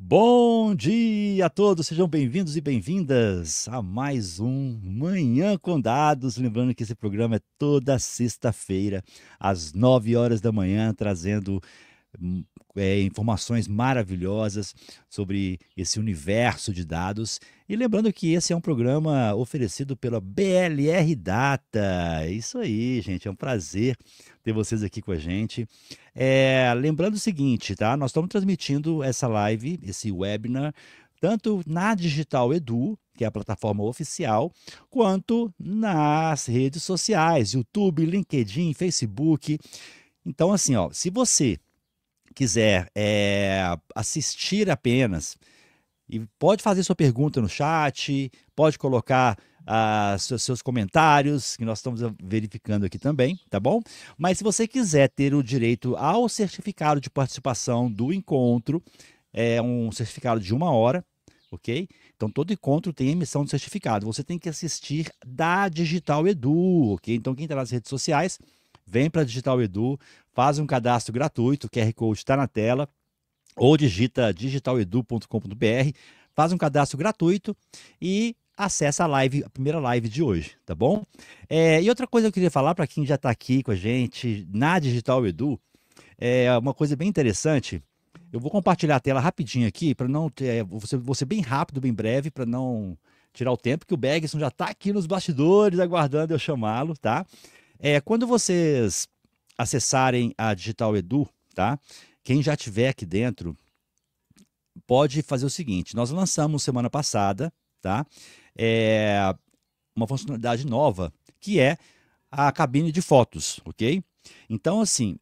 Bom dia a todos, sejam bem-vindos e bem-vindas a mais um Manhã com Dados. Lembrando que esse programa é toda sexta-feira, às 9 horas da manhã, trazendo hum, informações maravilhosas sobre esse universo de dados. E lembrando que esse é um programa oferecido pela BLR Data. Isso aí, gente, é um prazer ter vocês aqui com a gente. Lembrando o seguinte, tá? Nós estamos transmitindo essa live, esse webinar, tanto na Digital Edu, que é a plataforma oficial, quanto nas redes sociais, YouTube, LinkedIn, Facebook. Então, assim, ó, se você quiser assistir apenas, e pode fazer sua pergunta no chat, pode colocar seus comentários, que nós estamos verificando aqui também, tá bom? Mas se você quiser ter o direito ao certificado de participação do encontro, é um certificado de 1 hora, ok? Então todo encontro tem emissão de certificado. Você tem que assistir da Digital Edu, ok? Então quem está nas redes sociais, vem para a Digital Edu, faz um cadastro gratuito, o QR Code está na tela, ou digita digitaledu.com.br, faz um cadastro gratuito e acessa a live, a primeira live de hoje, tá bom? E outra coisa que eu queria falar para quem já está aqui com a gente na Digital Edu, é uma coisa bem interessante. Eu vou compartilhar a tela rapidinho aqui, para não ter, vou ser bem rápido, bem breve, para não tirar o tempo, que o Bergson já está aqui nos bastidores aguardando eu chamá-lo, tá? Quando vocês acessarem a Digital Edu, tá? Quem já tiver aqui dentro pode fazer o seguinte: nós lançamos semana passada, tá? É, uma funcionalidade nova que é a cabine de fotos, ok? Então, assim,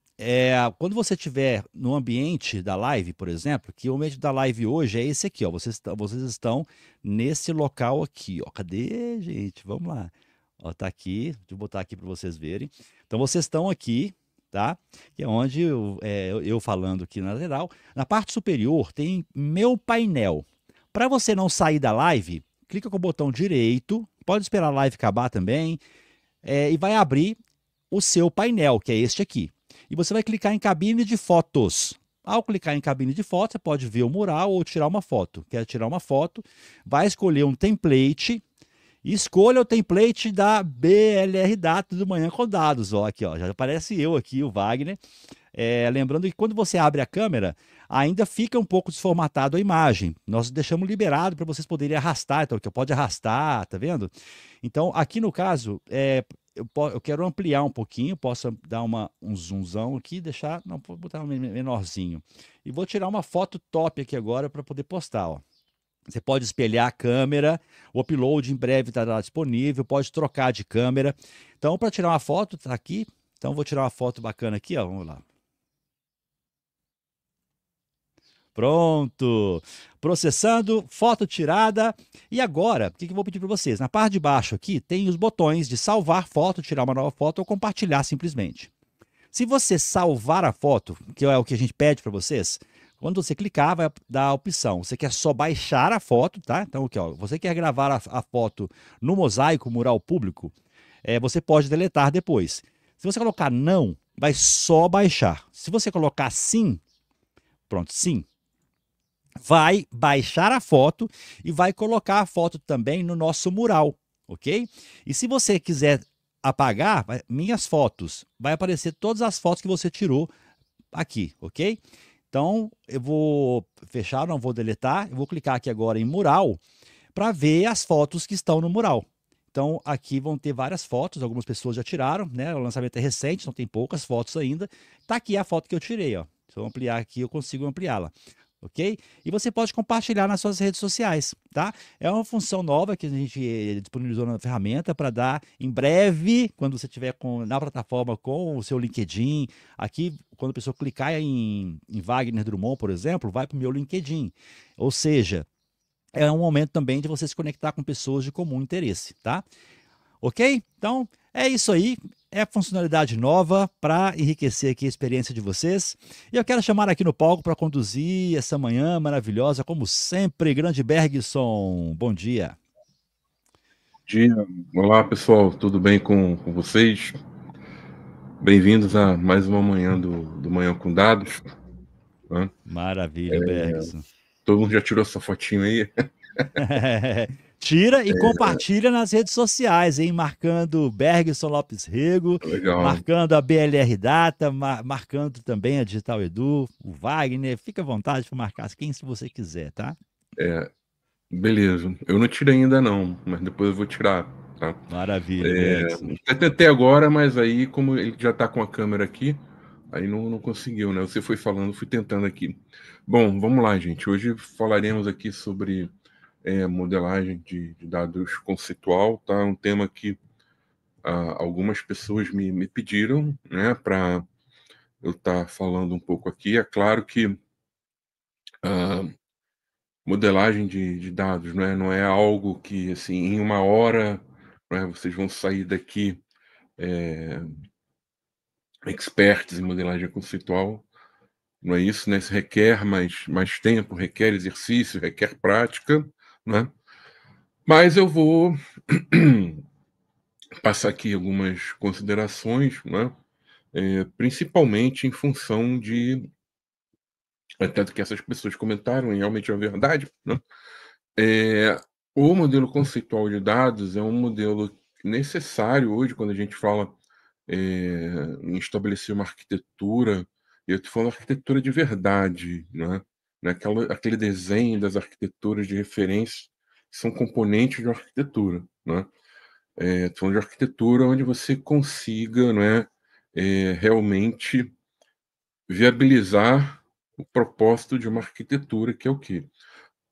quando você estiver no ambiente da live, por exemplo, que o ambiente da live hoje é esse aqui, ó. Vocês estão nesse local aqui, ó. Cadê, gente? Vamos lá. Ó, tá aqui, deixa eu botar aqui para vocês verem. Então, vocês estão aqui, tá? Que é onde eu falando aqui na lateral. Na parte superior tem meu painel. Para você não sair da live, clica com o botão direito, pode esperar a live acabar também, e vai abrir o seu painel, que é este aqui. E você vai clicar em cabine de fotos. Ao clicar em cabine de fotos, você pode ver o mural ou tirar uma foto. Quer tirar uma foto, vai escolher um template. Escolha o template da BLR Data do Manhã com Dados. Ó, aqui, ó, já aparece eu aqui, o Wagner. Lembrando que quando você abre a câmera, ainda fica um pouco desformatado a imagem. Nós deixamos liberado para vocês poderem arrastar, então, que pode arrastar, tá vendo? Então, aqui no caso, eu quero ampliar um pouquinho, posso dar um zoomzão aqui, deixar, não, vou botar um menorzinho. E vou tirar uma foto top aqui agora para poder postar, ó. Você pode espelhar a câmera, o upload em breve estará disponível, pode trocar de câmera. Então, para tirar uma foto, tá aqui. Então, vou tirar uma foto bacana aqui, ó. Vamos lá. Pronto. Processando, foto tirada. E agora, o que eu vou pedir para vocês? Na parte de baixo aqui tem os botões de salvar foto, tirar uma nova foto ou compartilhar simplesmente. Se você salvar a foto, que é o que a gente pede para vocês, quando você clicar, vai dar a opção. Você quer só baixar a foto, tá? Então, aqui, ó, você quer gravar a foto no mosaico mural público, você pode deletar depois. Se você colocar não, vai só baixar. Se você colocar sim, pronto, sim, vai baixar a foto e vai colocar a foto também no nosso mural, ok? E se você quiser apagar minhas fotos, vai aparecer todas as fotos que você tirou aqui, ok? Então, eu vou fechar, não vou deletar, eu vou clicar aqui agora em mural para ver as fotos que estão no mural. Então, aqui vão ter várias fotos, algumas pessoas já tiraram, né? O lançamento é recente, não tem poucas fotos ainda. Tá aqui a foto que eu tirei, ó. Se eu ampliar aqui, eu consigo ampliá-la, ok? E você pode compartilhar nas suas redes sociais, tá? É uma função nova que a gente disponibilizou na ferramenta para dar em breve, quando você estiver na plataforma com o seu LinkedIn. Aqui, quando a pessoa clicar em Wagner Drummond, por exemplo, vai para o meu LinkedIn. Ou seja, é um momento também de você se conectar com pessoas de comum interesse, tá? Ok? Então, é isso aí. É funcionalidade nova para enriquecer aqui a experiência de vocês. E eu quero chamar aqui no palco para conduzir essa manhã maravilhosa, como sempre, grande Bergson. Bom dia. Dia. Olá, pessoal, tudo bem com vocês? Bem-vindos a mais uma manhã do Manhã com Dados, né? Maravilha, Bergson. Todo mundo já tirou essa fotinho aí? Tira e compartilha nas redes sociais, hein? Marcando Bergson Lopes Rego, Legal. marcando a BLR Data, marcando também a Digital Edu, o Wagner. Fica à vontade para marcar quem se você quiser, tá? Beleza. Eu não tirei ainda não, mas depois eu vou tirar, tá? Maravilha, Bergson. Até tentei agora, mas aí como ele já está com a câmera aqui, aí não conseguiu, né? Você foi falando, fui tentando aqui. Bom, vamos lá, gente. Hoje falaremos aqui sobre modelagem de dados conceitual, tá? Um tema que algumas pessoas me pediram, né, para eu estar falando um pouco aqui. É claro que modelagem de dados, não é algo que, assim, em uma hora, né, vocês vão sair daqui experts em modelagem conceitual. Não é isso, né? Isso requer mais tempo, requer exercício, requer prática, né? Mas eu vou passar aqui algumas considerações, né? Principalmente em função de tanto que essas pessoas comentaram, e realmente é verdade, né? O modelo conceitual de dados é um modelo necessário hoje quando a gente fala em estabelecer uma arquitetura, e eu estou falando arquitetura de verdade, né? Aquele desenho das arquiteturas de referência que são componentes de uma arquitetura, né? Estou falando de arquitetura onde você consiga, né, realmente viabilizar o propósito de uma arquitetura, que é o quê?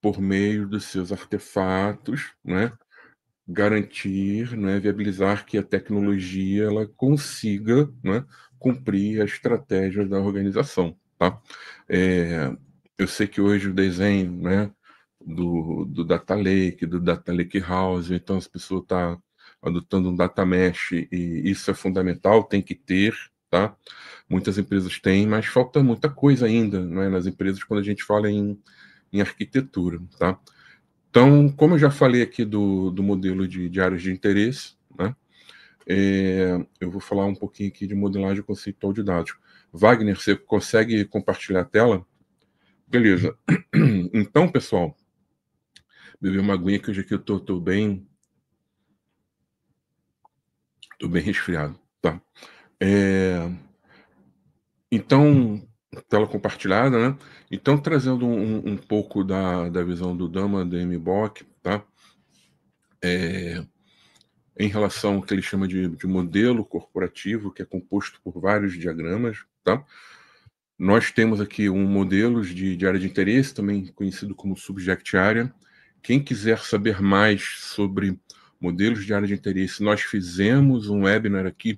Por meio dos seus artefatos, né, garantir, né, viabilizar que a tecnologia ela consiga, né, cumprir a estratégia da organização, tá? Eu sei que hoje o desenho, né, do Data Lake House, então as pessoas estão adotando um data mesh e isso é fundamental, tem que ter, tá? Muitas empresas têm, mas falta muita coisa ainda, né, nas empresas quando a gente fala em arquitetura, tá? Então, como eu já falei aqui do modelo de áreas de interesse, né, eu vou falar um pouquinho aqui de modelagem conceitual de dados. Wagner, você consegue compartilhar a tela? Beleza. Então, pessoal, beber uma aguinha que hoje aqui eu tô bem resfriado, tá? Então, tela compartilhada, né? Então, trazendo um pouco da visão do Dama, da MBOK, tá? Em relação ao que ele chama de modelo corporativo, que é composto por vários diagramas, tá? Nós temos aqui um modelo de área de interesse, também conhecido como Subject Area. Quem quiser saber mais sobre modelos de área de interesse, nós fizemos um webinar aqui,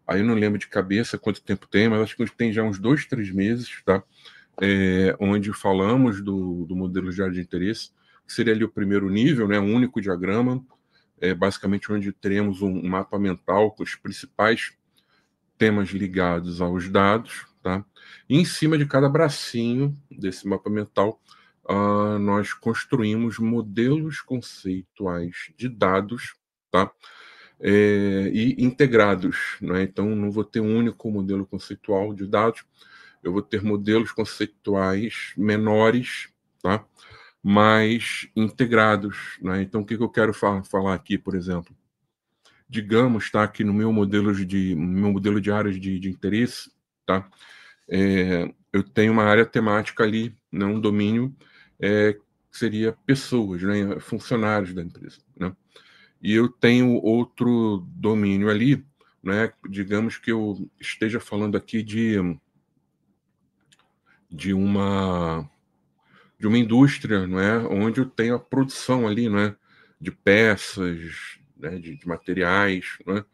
aí eu não lembro de cabeça quanto tempo tem, mas acho que tem já uns 2, 3 meses, tá? Onde falamos do modelo de área de interesse, que seria ali o primeiro nível, né? Um único diagrama, basicamente onde teremos um mapa mental com os principais temas ligados aos dados, tá? E em cima de cada bracinho desse mapa mental, nós construímos modelos conceituais de dados, tá? E integrados, né? Então, não vou ter um único modelo conceitual de dados, eu vou ter modelos conceituais menores, tá? Mas integrados, né? Então, o que eu quero falar aqui, por exemplo? Digamos, tá, que no meu modelo de áreas de interesse, tá? Eu tenho uma área temática ali, né, um domínio que seria pessoas, né, funcionários da empresa, né? E eu tenho outro domínio ali, né? Digamos que eu esteja falando aqui de uma indústria, não é, onde eu tenho a produção ali, não é, de peças, né, de materiais, não é?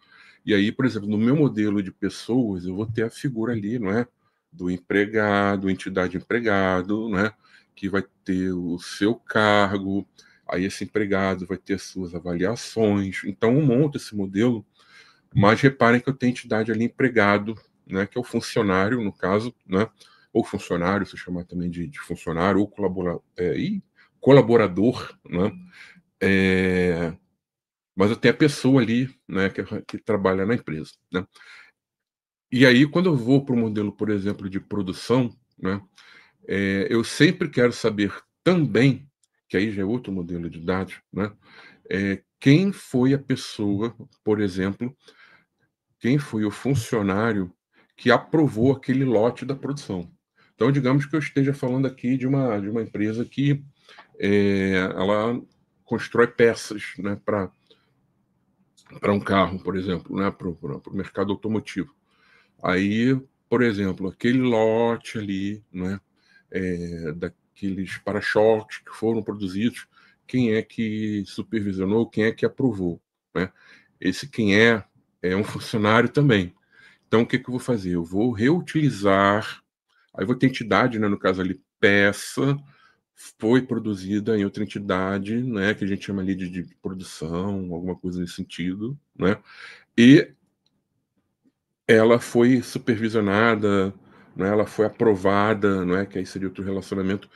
E aí, por exemplo, no meu modelo de pessoas, eu vou ter a figura ali, não é, do empregado, entidade empregado, né, que vai ter o seu cargo, aí esse empregado vai ter as suas avaliações. Então, eu monto esse modelo, mas reparem que eu tenho entidade ali empregado, né, que é o funcionário, no caso, né, ou funcionário, se chamar também de funcionário, ou colaborador, né, mas eu tenho a pessoa ali, né, que trabalha na empresa, né. E aí, quando eu vou para o modelo, por exemplo, de produção, né, eu sempre quero saber também, que aí já é outro modelo de dados, né? Quem foi a pessoa, por exemplo, quem foi o funcionário que aprovou aquele lote da produção. Então, digamos que eu esteja falando aqui de uma empresa que ela constrói peças, né, para um carro, por exemplo, né, para o mercado automotivo. Aí, por exemplo, aquele lote ali, né, daqueles para-choques que foram produzidos, quem é que supervisionou, quem é que aprovou, né? Esse quem é um funcionário também. Então, o que eu vou fazer? Eu vou reutilizar, aí vou ter entidade, né, no caso ali, peça, foi produzida em outra entidade, né, que a gente chama ali de produção, alguma coisa nesse sentido, né? E ela foi supervisionada, né, ela foi aprovada, não é, que aí seria outro relacionamento,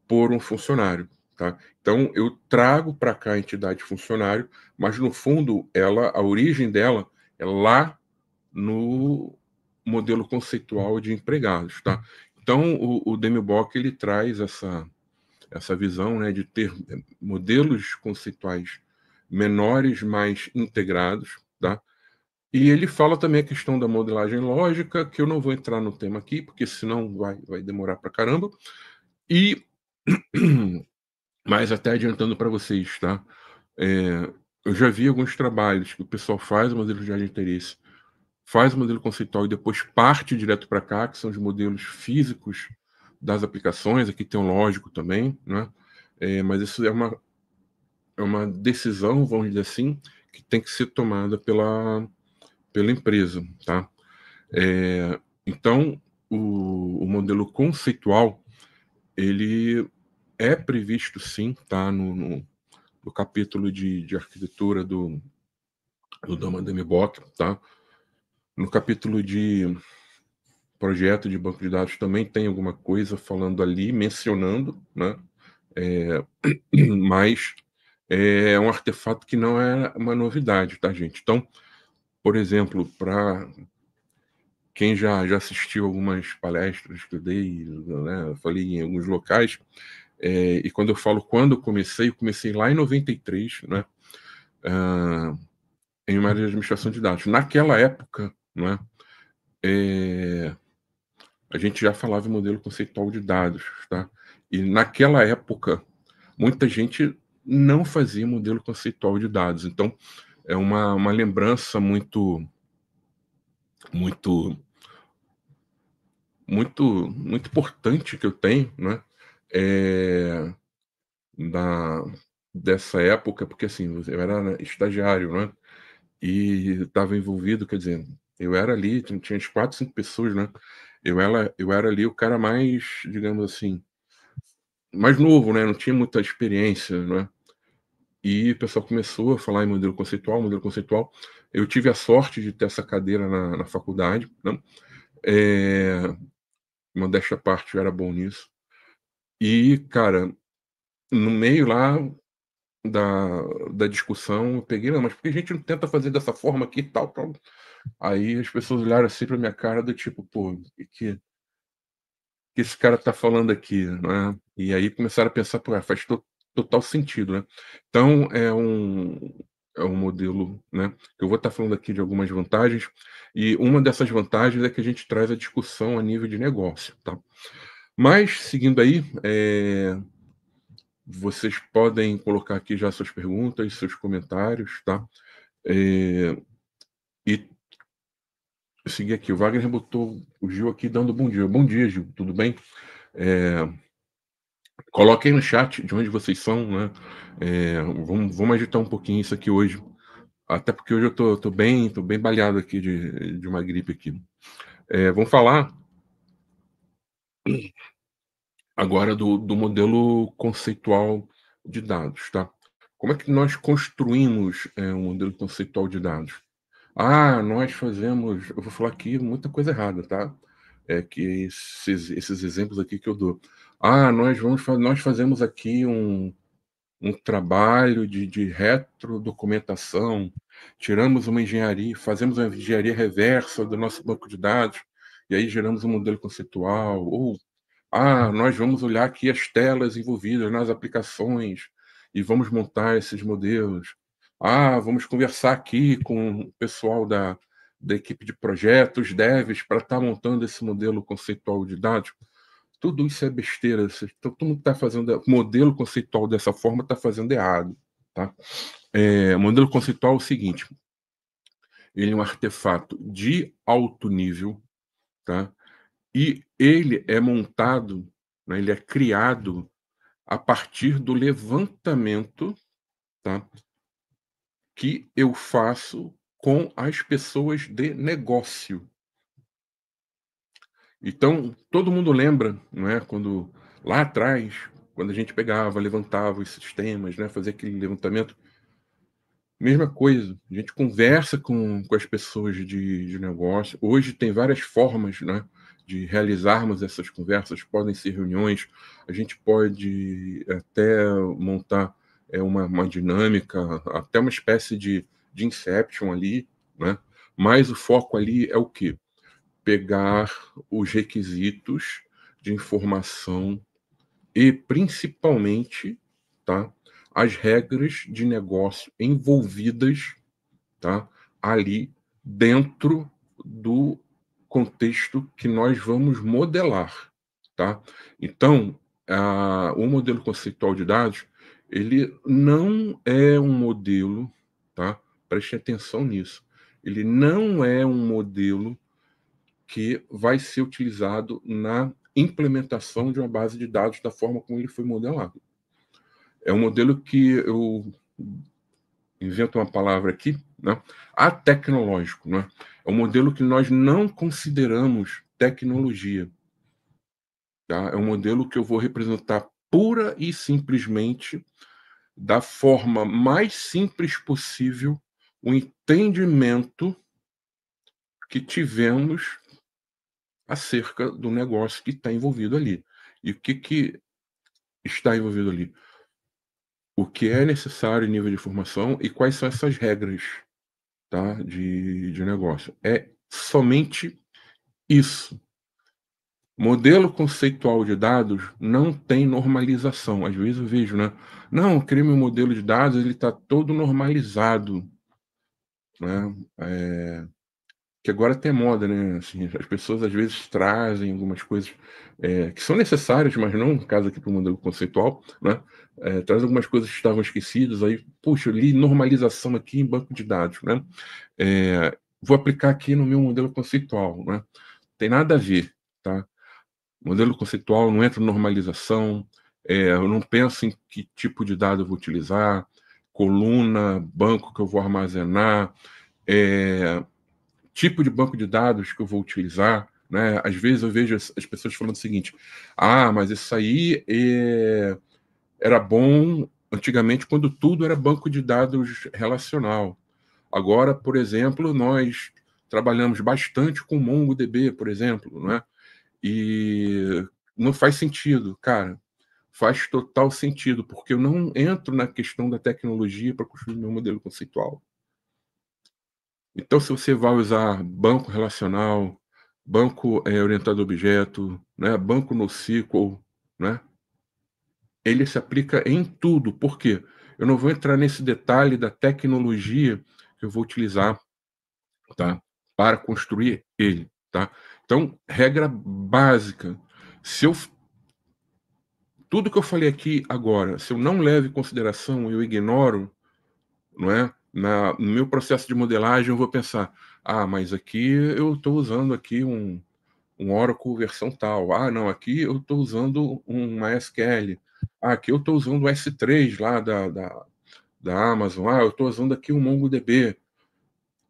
por um funcionário, tá? Então eu trago para cá a entidade funcionário, mas no fundo a origem dela é lá no modelo conceitual de empregados, tá? Então o DMBOK ele traz essa visão, né, de ter modelos conceituais menores, mais integrados, tá? E ele fala também a questão da modelagem lógica, que eu não vou entrar no tema aqui, porque senão vai demorar para caramba. E, mas até adiantando para vocês, tá? Eu já vi alguns trabalhos que o pessoal faz o modelo de área de interesse, faz o modelo conceitual e depois parte direto para cá, que são os modelos físicos das aplicações. Aqui tem um lógico também, né? Mas isso é uma decisão, vamos dizer assim, que tem que ser tomada pela empresa, tá? Então, o modelo conceitual, ele é previsto, sim, tá? No capítulo de arquitetura do Dama DMBOK, tá? No capítulo de projeto de banco de dados também tem alguma coisa falando ali, mencionando, né? Mas é um artefato que não é uma novidade, tá, gente? Então, por exemplo, para quem já assistiu algumas palestras que eu dei, né, eu falei em alguns locais, e quando eu falo quando eu comecei lá em 93, né, em uma área de administração de dados. Naquela época, né, a gente já falava em modelo conceitual de dados, tá? E naquela época, muita gente não fazia modelo conceitual de dados. Então, é uma lembrança muito, muito, muito importante que eu tenho, né? É, da, dessa época, porque assim, eu era estagiário, né? E estava envolvido, quer dizer, eu era ali, tinha uns 4, 5 pessoas, né? Eu era ali o cara mais, digamos assim, mais novo, né? Não tinha muita experiência, né? E o pessoal começou a falar em modelo conceitual, modelo conceitual. Eu tive a sorte de ter essa cadeira na faculdade, né? Modéstia à parte, eu era bom nisso. E, cara, no meio lá da discussão, eu peguei, não, mas por que a gente não tenta fazer dessa forma aqui, tal, tal? Aí as pessoas olharam assim pra minha cara do tipo, pô, que esse cara tá falando aqui, né? E aí começaram a pensar, pô, faz total sentido, né? Então é um modelo, né? Que eu vou estar falando aqui de algumas vantagens, e uma dessas vantagens é que a gente traz a discussão a nível de negócio, tá? Mas, seguindo aí, vocês podem colocar aqui já suas perguntas, seus comentários, tá? E eu segui aqui, o Wagner botou o Gil aqui dando bom dia. Bom dia, Gil, tudo bem? Coloquem no chat de onde vocês são, né? Vamos agitar um pouquinho isso aqui hoje. Até porque hoje eu tô bem baleado aqui de uma gripe aqui. Vamos falar agora do modelo conceitual de dados, tá? Como é que nós construímos um modelo conceitual de dados? Nós fazemos. Eu vou falar aqui muita coisa errada, tá? Que esses exemplos aqui que eu dou. Nós fazemos aqui um trabalho de retrodocumentação, tiramos uma engenharia, fazemos uma engenharia reversa do nosso banco de dados, e aí geramos um modelo conceitual, ou Nós vamos olhar aqui as telas envolvidas nas aplicações e vamos montar esses modelos. Vamos conversar aqui com o pessoal da equipe de projetos, devs, para estar montando esse modelo conceitual de dados. Tudo isso é besteira. Todo mundo está fazendo modelo conceitual dessa forma, está fazendo errado. Tá? Modelo conceitual é o seguinte: ele é um artefato de alto nível, tá? E ele é montado, né, ele é criado a partir do levantamento, tá, que eu faço com as pessoas de negócio. Então, todo mundo lembra, não é, quando lá atrás, quando a gente pegava, levantava os sistemas, né, fazia aquele levantamento. Mesma coisa, a gente conversa com as pessoas de negócio. Hoje tem várias formas, né, de realizarmos essas conversas. Podem ser reuniões, a gente pode até montar uma dinâmica, até uma espécie de inception ali, né? Mas o foco ali é o quê? Pegar os requisitos de informação e, principalmente, tá, as regras de negócio envolvidas, tá, ali dentro do contexto que nós vamos modelar. Tá? Então, o modelo conceitual de dados, ele não é um modelo, tá? Preste atenção nisso. Ele não é um modelo que vai ser utilizado na implementação de uma base de dados da forma como ele foi modelado. É um modelo que eu invento uma palavra aqui, né? Atecnológico, né? É um modelo que nós não consideramos tecnologia. Tá? É um modelo que eu vou representar pura e simplesmente da forma mais simples possível o entendimento que tivemos acerca do negócio que está envolvido ali. E o que está envolvido ali? O que é necessário em nível de formação e quais são essas regras, tá, de negócio. É somente isso. Modelo conceitual de dados não tem normalização. Às vezes eu vejo, né? Não, eu criei meu modelo de dados, ele está todo normalizado. Né? Que agora tem moda, né? Assim, as pessoas às vezes trazem algumas coisas que são necessárias, mas não no caso aqui para o modelo conceitual, né? Traz algumas coisas que estavam esquecidas, aí, puxa, eu li normalização aqui em banco de dados, né? Vou aplicar aqui no meu modelo conceitual, né? Tem nada a ver, tá? Modelo conceitual não entra em normalização, eu não penso em que tipo de dado eu vou utilizar, coluna, banco que eu vou armazenar, tipo de banco de dados que eu vou utilizar, né? Às vezes eu vejo as pessoas falando o seguinte: mas isso aí era bom antigamente quando tudo era banco de dados relacional. Agora, por exemplo, nós trabalhamos bastante com MongoDB, por exemplo, né? E não faz sentido, cara. Faz total sentido, porque eu não entro na questão da tecnologia para construir meu modelo conceitual. Então, se você vai usar banco relacional, banco orientado a objeto, né, banco NoSQL, né, ele se aplica em tudo. Por quê? Eu não vou entrar nesse detalhe da tecnologia que eu vou utilizar, tá, para construir ele. Tá? Então, regra básica. Tudo que eu falei aqui agora, se eu não levo em consideração, eu ignoro, não é? No meu processo de modelagem, eu vou pensar: mas aqui eu estou usando aqui um Oracle versão tal. Não, aqui eu estou usando um MySQL. Aqui eu estou usando o S3 lá da Amazon. Eu estou usando aqui um MongoDB.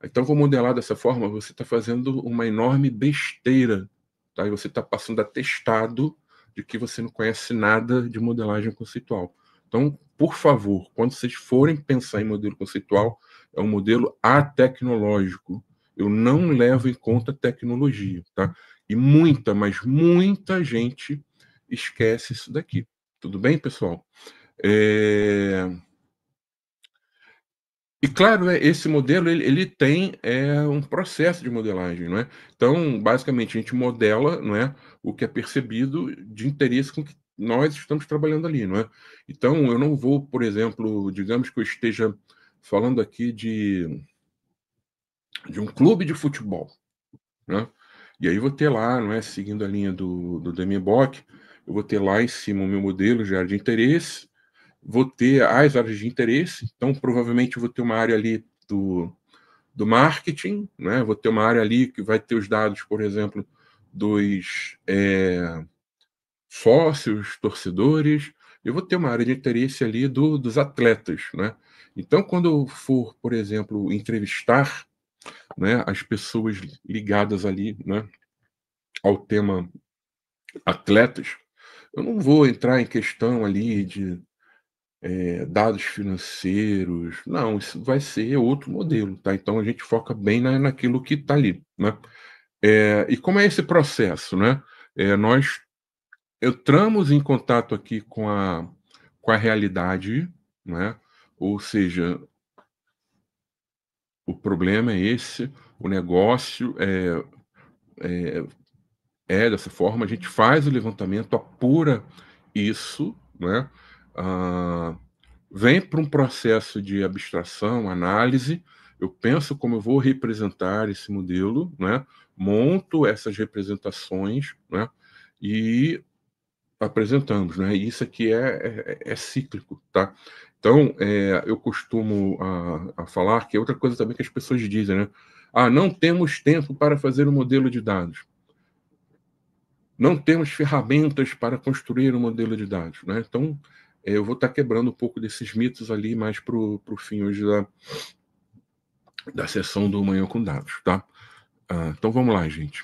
Então, vou modelar dessa forma. Você está fazendo uma enorme besteira. Tá? E você está passando atestado de que você não conhece nada de modelagem conceitual. Então, por favor, quando vocês forem pensar em modelo conceitual, é um modelo atecnológico. Eu não levo em conta tecnologia. Tá? E mas muita gente esquece isso daqui. Tudo bem, pessoal? E claro, né, esse modelo ele tem um processo de modelagem, não é? Então, basicamente, a gente modela, não é, o que é percebido de interesse com que nós estamos trabalhando ali, não é? Então, eu não vou, por exemplo, digamos que eu esteja falando aqui de um clube de futebol, né? E aí vou ter lá, não é, seguindo a linha do Demi Bock, eu vou ter lá em cima o meu modelo de área de interesse, vou ter as áreas de interesse, então provavelmente eu vou ter uma área ali do marketing, né? Vou ter uma área ali que vai ter os dados, por exemplo, dos sócios, torcedores, eu vou ter uma área de interesse ali dos atletas, né? Então, quando eu for, por exemplo, entrevistar, né, as pessoas ligadas ali, né, ao tema atletas, eu não vou entrar em questão ali de dados financeiros, não, isso vai ser outro modelo, tá? Então a gente foca bem naquilo que está ali, né? E como é esse processo, né? Nós entramos em contato aqui com a realidade, né? Ou seja, o problema é esse, o negócio é dessa forma, a gente faz o levantamento, apura isso, né? Ah, vem para um processo de abstração, análise, eu penso como eu vou representar esse modelo, né? Monto essas representações, né? E apresentamos, né? E isso aqui é cíclico, tá? Então, eu costumo a falar que é outra coisa também que as pessoas dizem, né? Ah, não temos tempo para fazer um modelo de dados. Não temos ferramentas para construir um modelo de dados, né? Então, eu vou estar quebrando um pouco desses mitos ali mais para o fim hoje da sessão do Manhã com Dados, tá? Então, vamos lá, gente.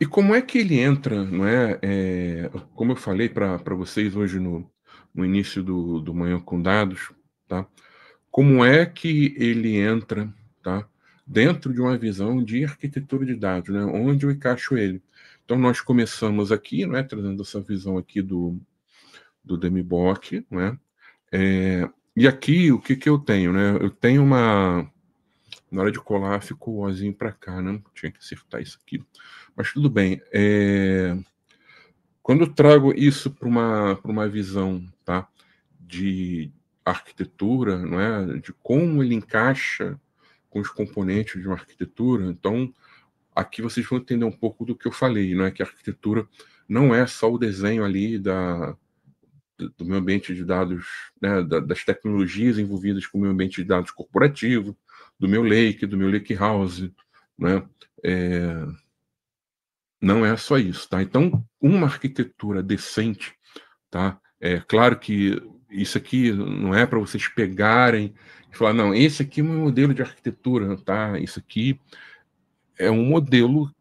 E como é que ele entra, não é? Como eu falei para vocês hoje no início do Manhã com Dados, tá? Como é que ele entra, tá? Dentro de uma visão de arquitetura de dados, né? Onde eu encaixo ele. Então, nós começamos aqui, não é? Trazendo essa visão aqui do Demibock, né? E aqui, o que eu tenho, né? Eu tenho uma... Na hora de colar, ficou o ozinho para cá, né? Tinha que acertar isso aqui. Mas tudo bem. Quando eu trago isso para uma visão, tá, de arquitetura, não é, de como ele encaixa com os componentes de uma arquitetura, então aqui vocês vão entender um pouco do que eu falei, não é, que a arquitetura não é só o desenho ali do meu ambiente de dados, né, das tecnologias envolvidas com o meu ambiente de dados corporativo, do meu lake, do meu lakehouse, né, não é só isso, tá? Então, uma arquitetura decente, tá? É claro que isso aqui não é para vocês pegarem e falar, não, esse aqui é o meu modelo de arquitetura, tá? Isso aqui é um modelo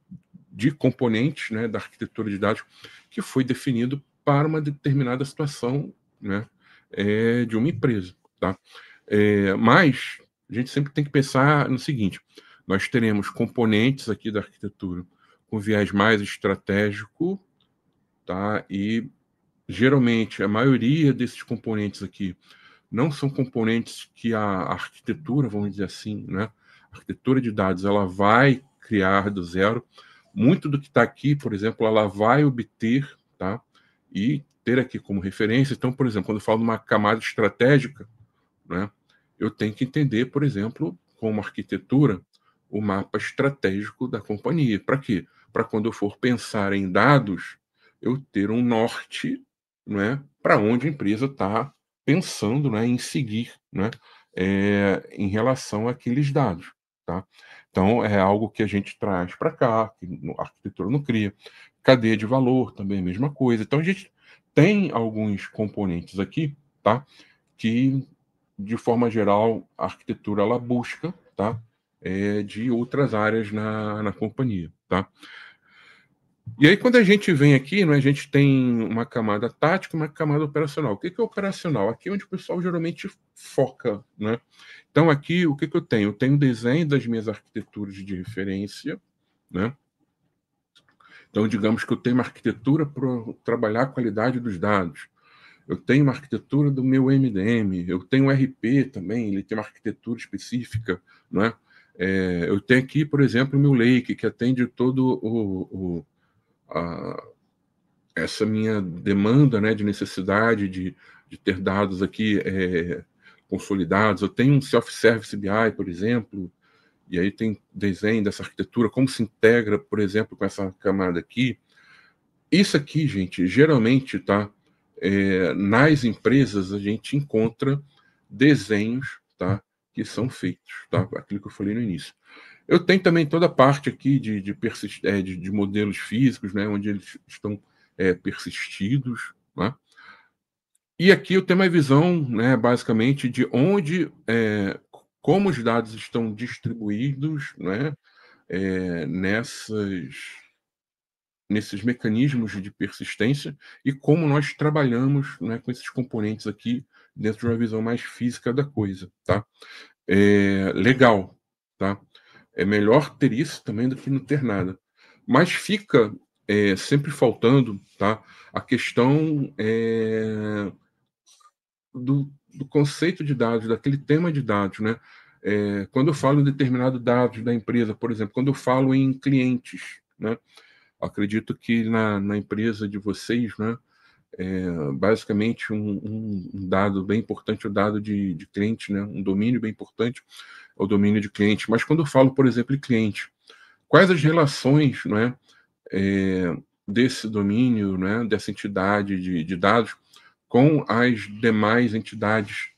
de componentes, né, da arquitetura de dados que foi definido para uma determinada situação, né, de uma empresa, tá? Mas a gente sempre tem que pensar no seguinte: nós teremos componentes aqui da arquitetura com viés mais estratégico, tá? E geralmente a maioria desses componentes aqui não são componentes que a arquitetura, vamos dizer assim, né? A arquitetura de dados, ela vai criar do zero. Muito do que está aqui, por exemplo, ela vai obter, tá? E ter aqui como referência. Então, por exemplo, quando eu falo de uma camada estratégica, né? Eu tenho que entender, por exemplo, como arquitetura, o mapa estratégico da companhia. Para quê? Para quando eu for pensar em dados, eu ter um norte, né, para onde a empresa está pensando, né, em seguir, né, em relação àqueles dados. Tá? Então, é algo que a gente traz para cá, que a arquitetura não cria. Cadeia de valor também é a mesma coisa. Então, a gente tem alguns componentes aqui, tá, que de forma geral, a arquitetura ela busca, tá? De outras áreas na companhia, tá? E aí, quando a gente vem aqui, né, a gente tem uma camada tática e uma camada operacional. O que é operacional? Aqui é onde o pessoal geralmente foca, né? Então, aqui, o que eu tenho? Eu tenho o desenho das minhas arquiteturas de referência, né? Então, digamos que eu tenho uma arquitetura para trabalhar a qualidade dos dados. eu tenho uma arquitetura do meu MDM, eu tenho um RP também, ele tem uma arquitetura específica, não é? Eu tenho aqui, por exemplo, o meu Lake, que atende todo essa minha demanda, né, de necessidade de ter dados aqui consolidados. Eu tenho um self-service BI, por exemplo, e aí tem desenho dessa arquitetura, como se integra, por exemplo, com essa camada aqui. Isso aqui, gente, geralmente, tá? Nas empresas a gente encontra desenhos, tá? Que são feitos, tá? Aquilo que eu falei no início. Eu tenho também toda a parte aqui de modelos físicos, né? Onde eles estão persistidos, né? E aqui eu tenho uma visão, né, basicamente, de onde, como os dados estão distribuídos, né, nesses mecanismos de persistência e como nós trabalhamos, né, com esses componentes aqui dentro de uma visão mais física da coisa, tá? Legal, tá? É melhor ter isso também do que não ter nada. Mas fica sempre faltando, tá? A questão do conceito de dados, daquele tema de dados, né? Quando eu falo em determinado dados da empresa, por exemplo, quando eu falo em clientes, né? Acredito que na empresa de vocês, né? Basicamente um dado bem importante, o dado de cliente, né? Um domínio bem importante é o domínio de cliente. Mas quando eu falo, por exemplo, de cliente, quais as relações, né? Desse domínio, né? Dessa entidade de dados com as demais entidades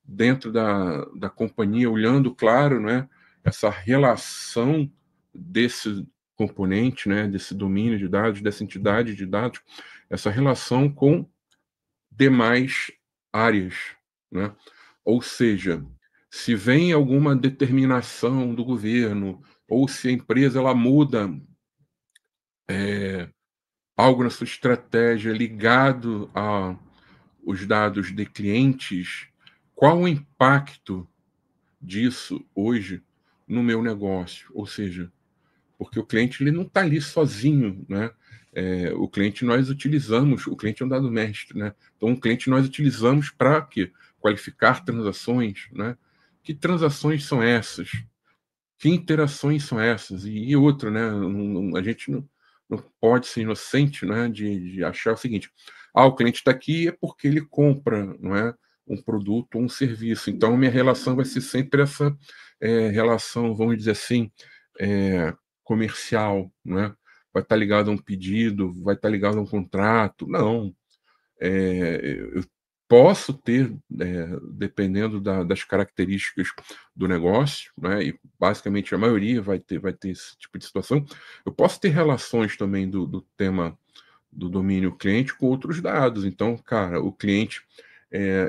dentro da companhia, olhando, claro, né, essa relação desse componente, né, desse domínio de dados, dessa entidade de dados, essa relação com demais áreas, né? Ou seja, se vem alguma determinação do governo ou se a empresa ela muda algo na sua estratégia ligado aos dados de clientes, qual o impacto disso hoje no meu negócio? Ou seja, porque o cliente ele não está ali sozinho, né? O cliente nós utilizamos, o cliente é um dado mestre, né? Então o cliente nós utilizamos para quê? Qualificar transações, né? Que transações são essas? Que interações são essas? E outra, né? A gente não pode ser inocente, né? De achar o seguinte: o cliente está aqui é porque ele compra, não é? Um produto ou um serviço. Então minha relação vai ser sempre essa relação, vamos dizer assim, comercial, né? Vai estar ligado a um pedido, vai estar ligado a um contrato. Não. Eu posso ter, dependendo das características do negócio, né, e basicamente a maioria vai ter esse tipo de situação, eu posso ter relações também do tema do domínio cliente com outros dados. Então, cara, o cliente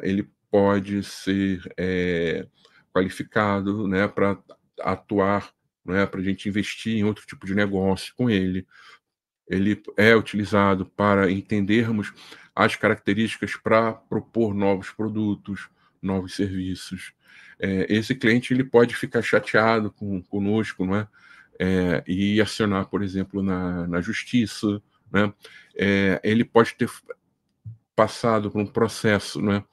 ele pode ser qualificado, né, para atuar, né, para a gente investir em outro tipo de negócio com ele. Ele é utilizado para entendermos as características para propor novos produtos, novos serviços. Esse cliente ele pode ficar chateado conosco, não é? E acionar, por exemplo, na justiça, né? Ele pode ter passado por um processo, né,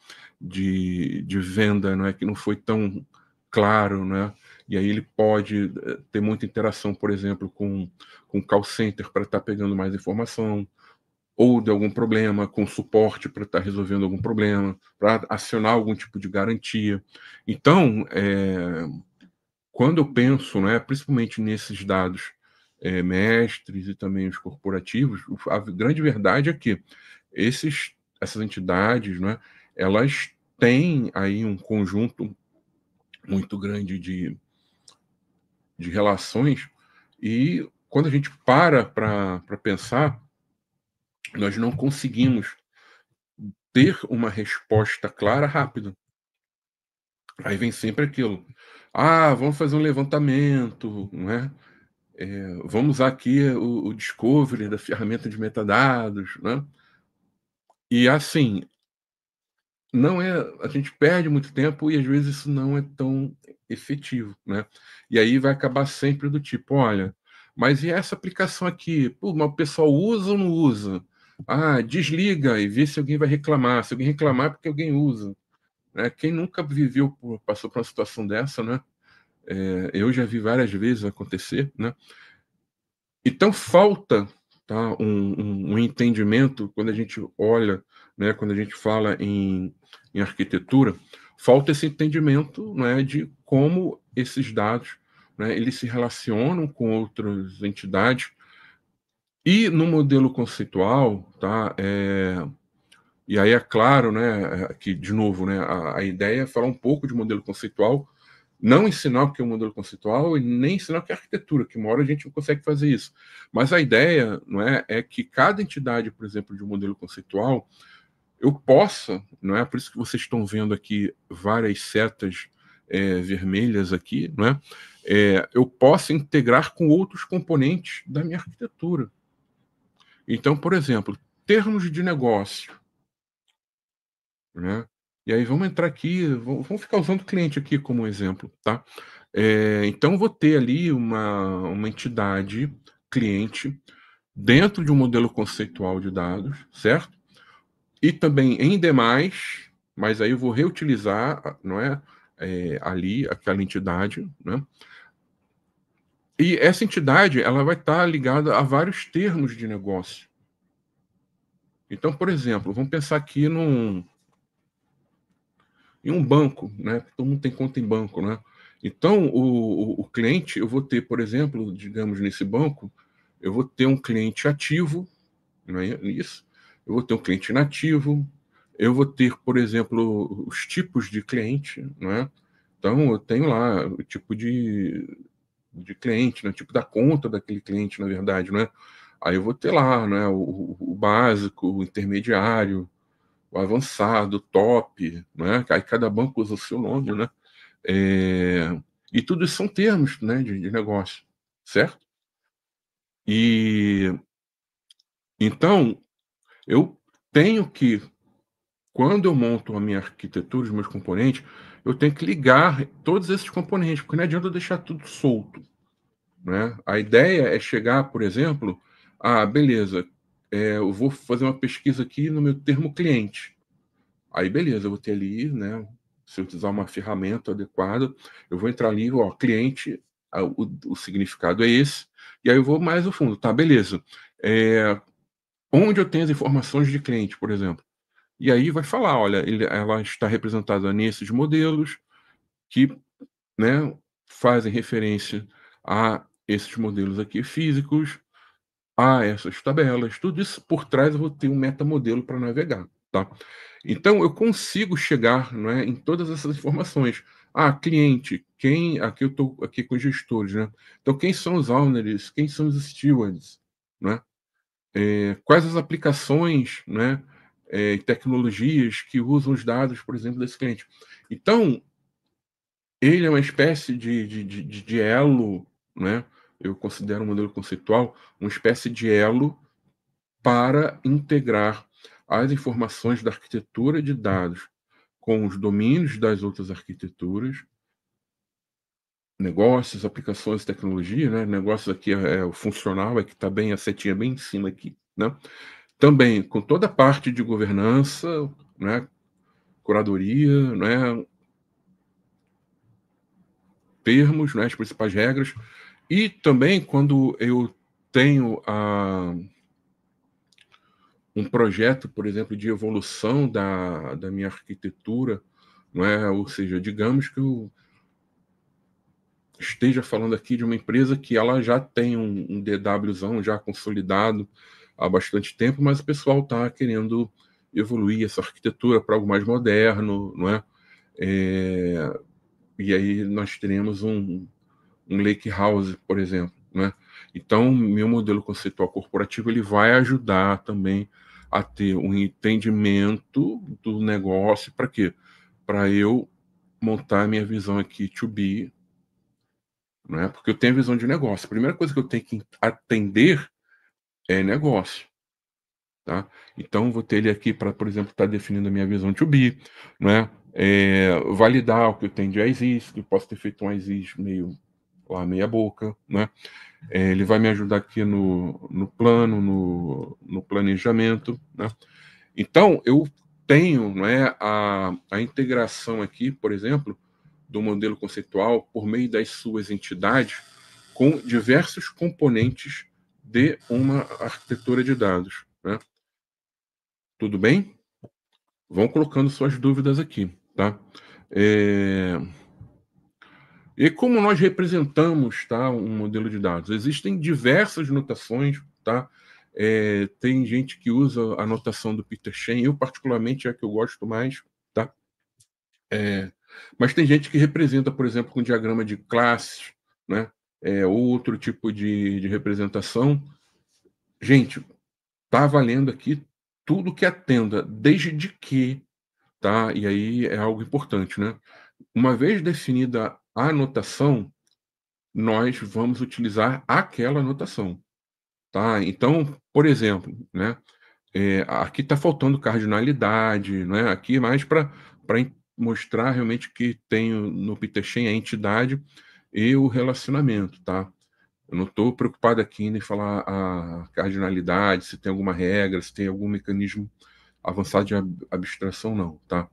de venda, não é, que não foi tão claro, né? E aí ele pode ter muita interação, por exemplo, com call center para estar pegando mais informação, ou de algum problema, com suporte para estar resolvendo algum problema, para acionar algum tipo de garantia. Então, quando eu penso, né, principalmente nesses dados mestres e também os corporativos, a grande verdade é que essas entidades, né, elas têm aí um conjunto muito grande de relações e quando a gente para pensar, nós não conseguimos ter uma resposta clara rápido. Aí vem sempre aquilo: vamos fazer um levantamento, não é? Vamos usar aqui o discovery da ferramenta de metadados, né? E assim, não é a gente perde muito tempo e às vezes isso não é tão efetivo, né? E aí vai acabar sempre do tipo: "Olha, mas e essa aplicação aqui? Pô, mas o pessoal usa ou não usa? Desliga e vê se alguém vai reclamar. Se alguém reclamar, é porque alguém usa. Né? Quem nunca passou por uma situação dessa, né? Eu já vi várias vezes acontecer, né? Então falta, tá, um entendimento quando a gente olha, né, quando a gente fala em arquitetura, falta esse entendimento, né, de como esses dados, né, eles se relacionam com outras entidades. E no modelo conceitual, tá, e aí é claro, né, que, de novo, né, a ideia é falar um pouco de modelo conceitual, não ensinar o que é um modelo conceitual e nem ensinar o que é arquitetura, que uma hora a gente não consegue fazer isso. Mas a ideia, não é que cada entidade, por exemplo, de um modelo conceitual, eu possa, não é por isso que vocês estão vendo aqui várias setas vermelhas aqui, não é? Eu possa integrar com outros componentes da minha arquitetura. Então, por exemplo, termos de negócio, né? E aí vamos entrar aqui, vamos ficar usando o cliente aqui como exemplo, tá? Então vou ter ali uma entidade cliente dentro de um modelo conceitual de dados, certo? E também em demais, mas aí eu vou reutilizar, não é, ali aquela entidade, né? E essa entidade ela vai estar ligada a vários termos de negócio. Então, por exemplo, vamos pensar aqui em um banco, né? Todo mundo tem conta em banco, né? Então, o cliente, eu vou ter, por exemplo, digamos, nesse banco, eu vou ter um cliente ativo, não é isso? Eu vou ter um cliente inativo, eu vou ter, por exemplo, os tipos de cliente, não é? Então, eu tenho lá o tipo de cliente, né? O tipo da conta daquele cliente, na verdade, né? Aí eu vou ter lá, né? O básico, o intermediário, o avançado, o top, né? Aí cada banco usa o seu nome, né? E tudo isso são termos, né, de negócio, certo? E então eu tenho que, quando eu monto a minha arquitetura, os meus componentes, eu tenho que ligar todos esses componentes, porque não adianta eu deixar tudo solto, né? A ideia é chegar, por exemplo, beleza, eu vou fazer uma pesquisa aqui no meu termo cliente. Aí, beleza, eu vou ter ali, né? Se eu utilizar uma ferramenta adequada, eu vou entrar ali, ó, cliente, o significado é esse, e aí eu vou mais ao fundo, tá, beleza. Onde eu tenho as informações de cliente, por exemplo? E aí vai falar, olha, ela está representada nesses modelos que, né, fazem referência a esses modelos aqui físicos, a essas tabelas, tudo isso por trás eu vou ter um metamodelo para navegar, tá? Então eu consigo chegar, não é, em todas essas informações. Cliente, aqui eu estou aqui com os gestores, né? Então quem são os owners, quem são os stewards, né? Quais as aplicações, né, e tecnologias que usam os dados, por exemplo, desse cliente. Então, ele é uma espécie de elo, né? Eu considero um modelo conceitual uma espécie de elo para integrar as informações da arquitetura de dados com os domínios das outras arquiteturas, negócios, aplicações, tecnologia, né? Negócios aqui é o funcional, é que está bem, a setinha bem em cima aqui, né? Também com toda a parte de governança, né? Curadoria, né? Termos, né? As principais regras. E também quando eu tenho um projeto, por exemplo, de evolução da minha arquitetura, não é? Ou seja, digamos que eu esteja falando aqui de uma empresa que ela já tem um DWzão já consolidado há bastante tempo, mas o pessoal está querendo evoluir essa arquitetura para algo mais moderno, não é? E aí nós teremos um lake house, por exemplo, né? Então, meu modelo conceitual corporativo ele vai ajudar também a ter um entendimento do negócio. Para quê? Para eu montar a minha visão aqui to be, né? Porque eu tenho a visão de negócio. A primeira coisa que eu tenho que atender é negócio, tá? Então, vou ter ele aqui para, por exemplo, estar definindo a minha visão to be, né? Validar o que eu tenho de as is, que eu posso ter feito um as is meio lá meia boca, né? Ele vai me ajudar aqui no plano, no planejamento, né? Então, eu tenho, não é, a integração aqui, por exemplo, do modelo conceitual por meio das suas entidades com diversos componentes de uma arquitetura de dados, né? Tudo bem? Vão colocando suas dúvidas aqui, tá? E como nós representamos, tá, um modelo de dados? Existem diversas notações, tá? Tem gente que usa a notação do Peter Shen, eu particularmente é a que eu gosto mais, tá? Mas tem gente que representa, por exemplo, com diagrama de classes, né? Outro tipo de representação. Gente, tá valendo aqui tudo que atenda, desde que, tá? E aí é algo importante, né? Uma vez definida a anotação, nós vamos utilizar aquela anotação, tá? Então, por exemplo, né? Aqui está faltando cardinalidade, né? Aqui é mais para mostrar realmente que tem no Peter Shen a entidade e o relacionamento, tá? Eu não estou preocupado aqui em falar a cardinalidade, se tem alguma regra, se tem algum mecanismo avançado de abstração, não, tá?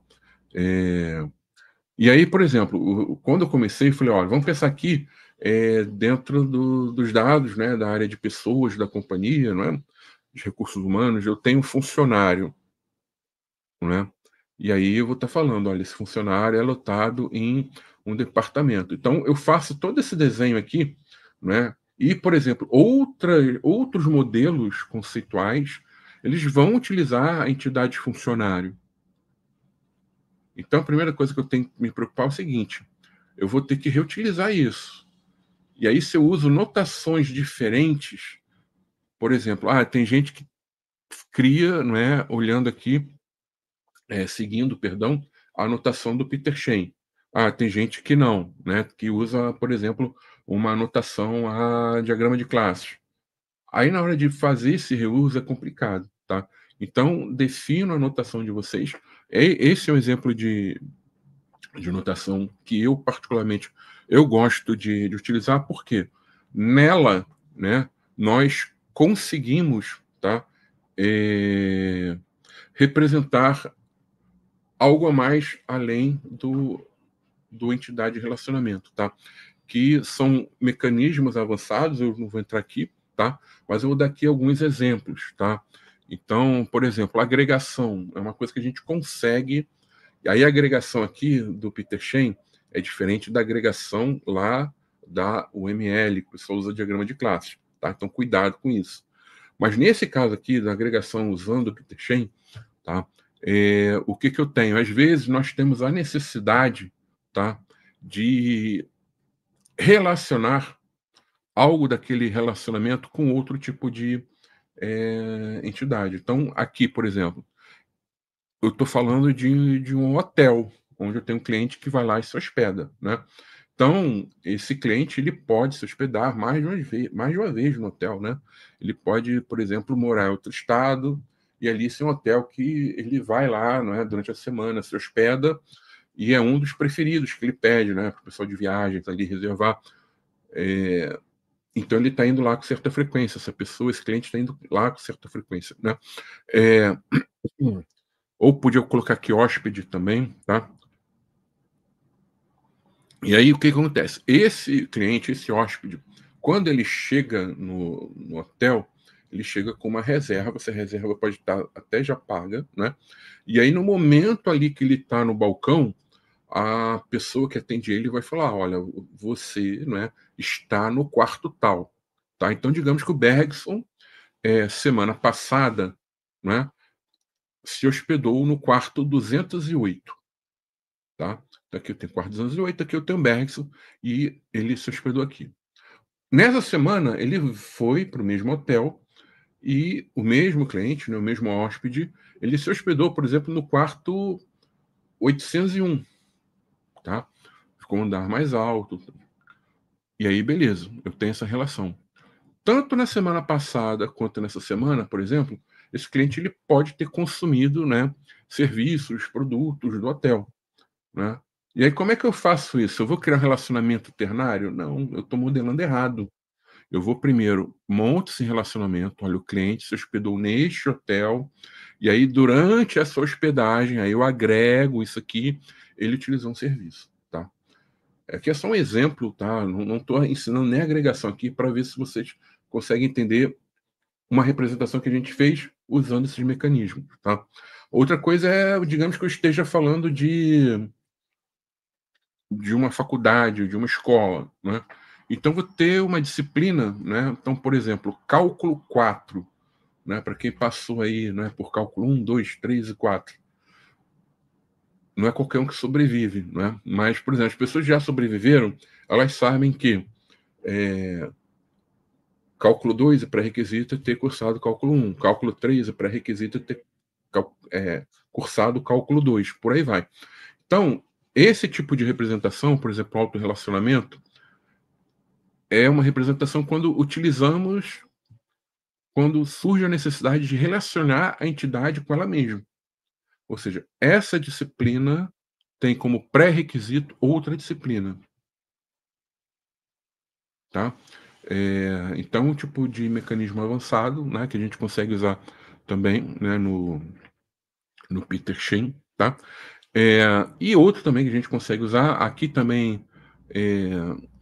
E aí, por exemplo, quando eu comecei, eu falei, olha, vamos pensar aqui dentro dos dados, né, da área de pessoas, da companhia, não é? De recursos humanos, eu tenho um funcionário, né? E aí eu vou estar falando, olha, esse funcionário é lotado em um departamento. Então, eu faço todo esse desenho aqui, né? E, por exemplo, outros modelos conceituais, eles vão utilizar a entidade funcionário. Então, a primeira coisa que eu tenho que me preocupar é o seguinte, eu vou ter que reutilizar isso. E aí, se eu uso notações diferentes, por exemplo, tem gente que cria, não é, olhando aqui, seguindo, perdão, a anotação do Peter Shen. Tem gente que não, né, que usa, por exemplo, uma anotação a diagrama de classes. Aí, na hora de fazer esse reuso, é complicado, tá? Então, defino a anotação de vocês. Esse é um exemplo de notação que eu, particularmente, eu gosto de utilizar, porque nela, né, nós conseguimos, tá, representar algo a mais além do entidade de relacionamento, tá? Que são mecanismos avançados, eu não vou entrar aqui, tá? Mas eu vou dar aqui alguns exemplos, tá? Então, por exemplo, a agregação é uma coisa que a gente consegue. E aí a agregação aqui do Peter Shen é diferente da agregação lá da UML, que o pessoal usa diagrama de classes, tá? Então, cuidado com isso. Mas nesse caso aqui, da agregação usando o Peter Shen, tá? O que eu tenho? Às vezes nós temos a necessidade, tá, de relacionar algo daquele relacionamento com outro tipo de entidade. Então, aqui, por exemplo, eu estou falando de um hotel, onde eu tenho um cliente que vai lá e se hospeda, né? Então, esse cliente ele pode se hospedar mais de uma vez no hotel, né? Ele pode, por exemplo, morar em outro estado e ali ser um hotel que ele vai lá, não é, durante a semana, se hospeda e é um dos preferidos que ele pede, né? Para o pessoal de viagem tá ali reservar. Então, ele está indo lá com certa frequência. Essa pessoa, esse cliente está indo lá com certa frequência, né? Ou podia colocar aqui hóspede também, tá? E aí, o que acontece? Esse cliente, esse hóspede, quando ele chega no hotel, ele chega com uma reserva, essa reserva pode estar até já paga, né? E aí, no momento ali que ele está no balcão, a pessoa que atende ele vai falar, olha, você, né, está no quarto tal, tá? Então, digamos que o Bergson, semana passada, né, se hospedou no quarto 208, tá? Aqui eu tenho quarto 208, aqui eu tenho Bergson, e ele se hospedou aqui. Nessa semana, ele foi para o mesmo hotel e o mesmo cliente, né, o mesmo hóspede, ele se hospedou, por exemplo, no quarto 801, tá? Ficou um andar mais alto. E aí, beleza, eu tenho essa relação. Tanto na semana passada quanto nessa semana, por exemplo, esse cliente ele pode ter consumido, né, serviços, produtos do hotel, né? E aí, como é que eu faço isso? Eu vou criar um relacionamento ternário? Não, eu estou modelando errado. Eu vou primeiro, monto esse relacionamento, olha, o cliente se hospedou neste hotel, e aí durante essa hospedagem, aí eu agrego isso aqui, ele utilizou um serviço, tá? Aqui é só um exemplo, tá? Não estou ensinando nem agregação aqui para ver se vocês conseguem entender uma representação que a gente fez usando esses mecanismos, tá? Outra coisa é, digamos que eu esteja falando de uma faculdade, de uma escola, né? Então, vou ter uma disciplina, né? Então, por exemplo, cálculo 4, né? Para quem passou aí, né? Por cálculo 1, 2, 3 e 4. Não é qualquer um que sobrevive, né? Mas, por exemplo, as pessoas que já sobreviveram, elas sabem que cálculo 2 é pré-requisito ter cursado cálculo 1, cálculo 3 é pré-requisito ter cursado cálculo 2, por aí vai. Então, esse tipo de representação, por exemplo, autorrelacionamento, é uma representação quando surge a necessidade de relacionar a entidade com ela mesma. Ou seja, essa disciplina tem como pré-requisito outra disciplina. Tá? Então, um tipo de mecanismo avançado, né, que a gente consegue usar também, né, no Peter Shen, tá? E outro também que a gente consegue usar, aqui também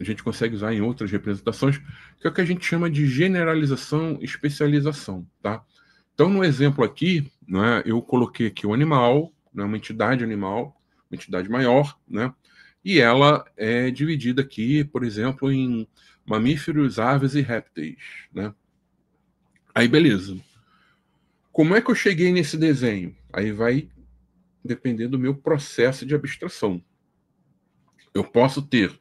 a gente consegue usar em outras representações, que é o que a gente chama de generalização e especialização, tá? Então, no exemplo aqui, né, eu coloquei aqui o animal, né, uma entidade animal, uma entidade maior, né, e ela é dividida aqui, por exemplo, em mamíferos, aves e répteis, né? Aí, beleza. Como é que eu cheguei nesse desenho? Aí vai depender do meu processo de abstração. Eu posso ter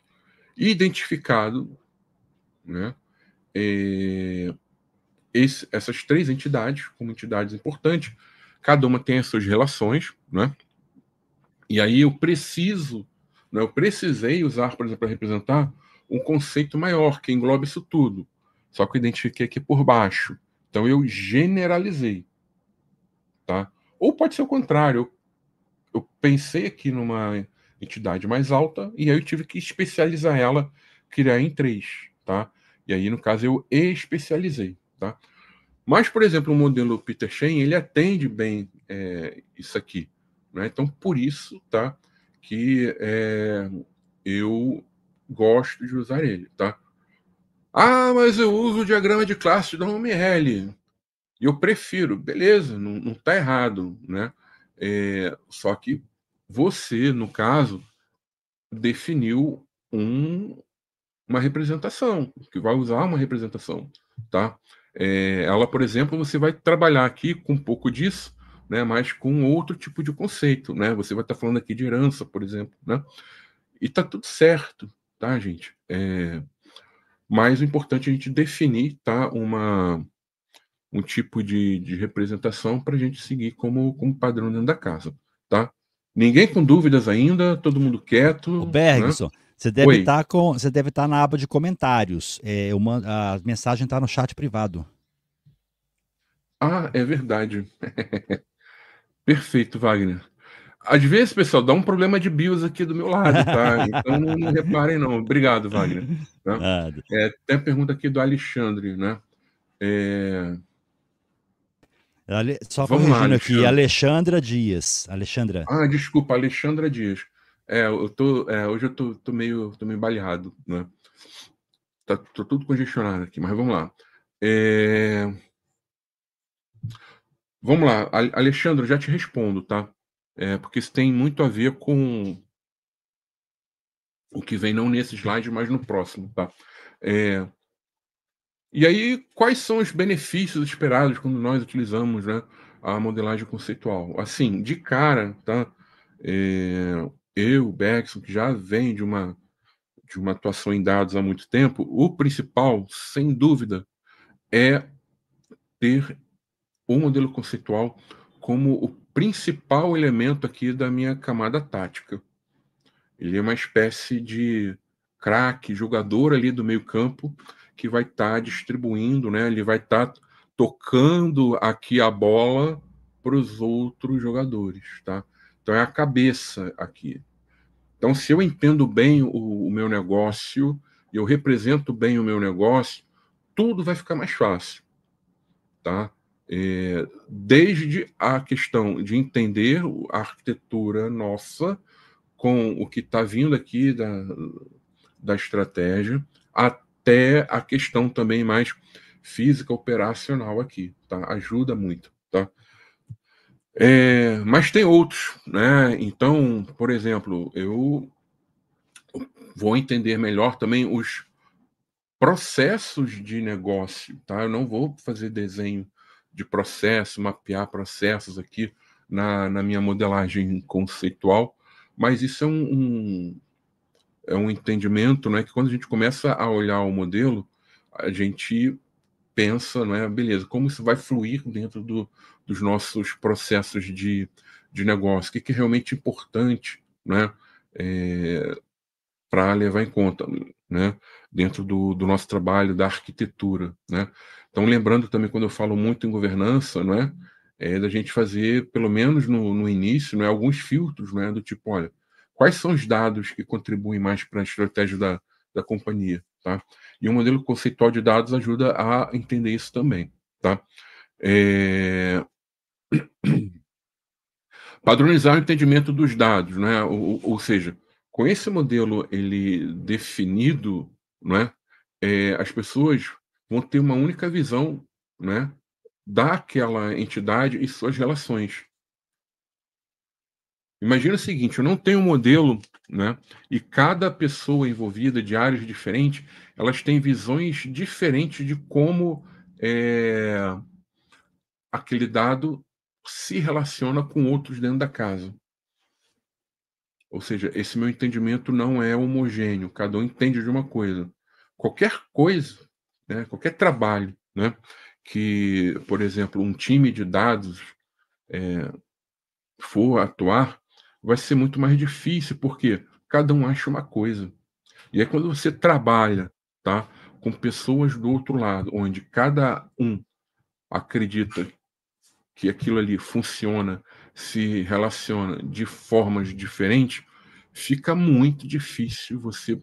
identificado, né, essas três entidades como entidades importantes, cada uma tem as suas relações, né? E aí eu preciso, né, eu precisei usar, por exemplo, para representar um conceito maior que engloba isso tudo. Só que eu identifiquei aqui por baixo. Então eu generalizei, tá? Ou pode ser o contrário. Eu pensei aqui numa entidade mais alta e aí eu tive que especializar ela, criar em três, tá? E aí, no caso, eu especializei, tá? Mas, por exemplo, o modelo Peter Shen, ele atende bem isso aqui, né? Então, por isso, tá? Que eu gosto de usar ele, tá? Ah, mas eu uso o diagrama de classe da OML. E eu prefiro, beleza, não está errado, né? Só que você, no caso, definiu uma representação, que vai usar uma representação, tá? Ela, por exemplo, você vai trabalhar aqui com um pouco disso, né? Mas com outro tipo de conceito, né? Você vai estar falando aqui de herança, por exemplo, né? E tá tudo certo, tá, gente? Mas o importante é a gente definir, tá? Um tipo de representação para a gente seguir como padrão dentro da casa, tá? Ninguém com dúvidas ainda, todo mundo Ô quieto, né? Bergson, Oi. você deve estar na aba de comentários. A mensagem está no chat privado. Ah, é verdade. Perfeito, Wagner. Às vezes, pessoal, dá um problema de BIOS aqui do meu lado, tá? Então não reparem, não. Obrigado, Wagner. Tá? Nada. Tem a pergunta aqui do Alexandre, né? Só Vamos lá, corrigindo aqui, Alexandre. Alexandra Dias. Alexandra. Ah, desculpa, Alexandra Dias. Hoje eu tô meio baleado, né? Tô tudo congestionado aqui, mas vamos lá. Vamos lá, Alexandre, eu já te respondo, tá? Porque isso tem muito a ver com o que vem não nesse slide, mas no próximo, tá? E aí, quais são os benefícios esperados quando nós utilizamos, né, a modelagem conceitual? Assim, de cara, tá? Eu, Bergson, que já vem de uma atuação em dados há muito tempo, o principal, sem dúvida, é ter o modelo conceitual como o principal elemento aqui da minha camada tática. Ele é uma espécie de craque, jogador ali do meio-campo que vai estar distribuindo, né? Ele vai estar tocando aqui a bola para os outros jogadores, tá? Então é a cabeça aqui. Então, se eu entendo bem o meu negócio, eu represento bem o meu negócio, tudo vai ficar mais fácil, tá? Desde a questão de entender a arquitetura nossa com o que está vindo aqui da estratégia, até a questão também mais física operacional aqui, tá? Ajuda muito, tá? Mas tem outros, né? Então, por exemplo, eu vou entender melhor também os processos de negócio, tá? Eu não vou fazer desenho de processo, mapear processos aqui na minha modelagem conceitual, mas isso é um entendimento, né, que quando a gente começa a olhar o modelo, a gente pensa, né, beleza, como isso vai fluir dentro dos nossos processos de negócio, o que é realmente importante, né, para levar em conta, né, dentro do nosso trabalho, da arquitetura, né. Então, lembrando também, quando eu falo muito em governança, não é da gente fazer, pelo menos no início, né, alguns filtros, né, do tipo, olha, quais são os dados que contribuem mais para a estratégia da companhia, tá? E o modelo conceitual de dados ajuda a entender isso também, tá? É, Padronizar o entendimento dos dados, né? Ou seja, com esse modelo ele definido, né? As pessoas vão ter uma única visão, né? Daquela entidade e suas relações. Imagina o seguinte, eu não tenho um modelo, né? E cada pessoa envolvida de áreas diferentes, elas têm visões diferentes de como aquele dado se relaciona com outros dentro da casa. Ou seja, esse meu entendimento não é homogêneo, cada um entende de uma coisa. Qualquer coisa, né, qualquer trabalho, né, que, por exemplo, um time de dados for atuar, vai ser muito mais difícil, porque cada um acha uma coisa. E aí, quando você trabalha, tá, com pessoas do outro lado, onde cada um acredita que aquilo ali funciona, se relaciona de formas diferentes, fica muito difícil você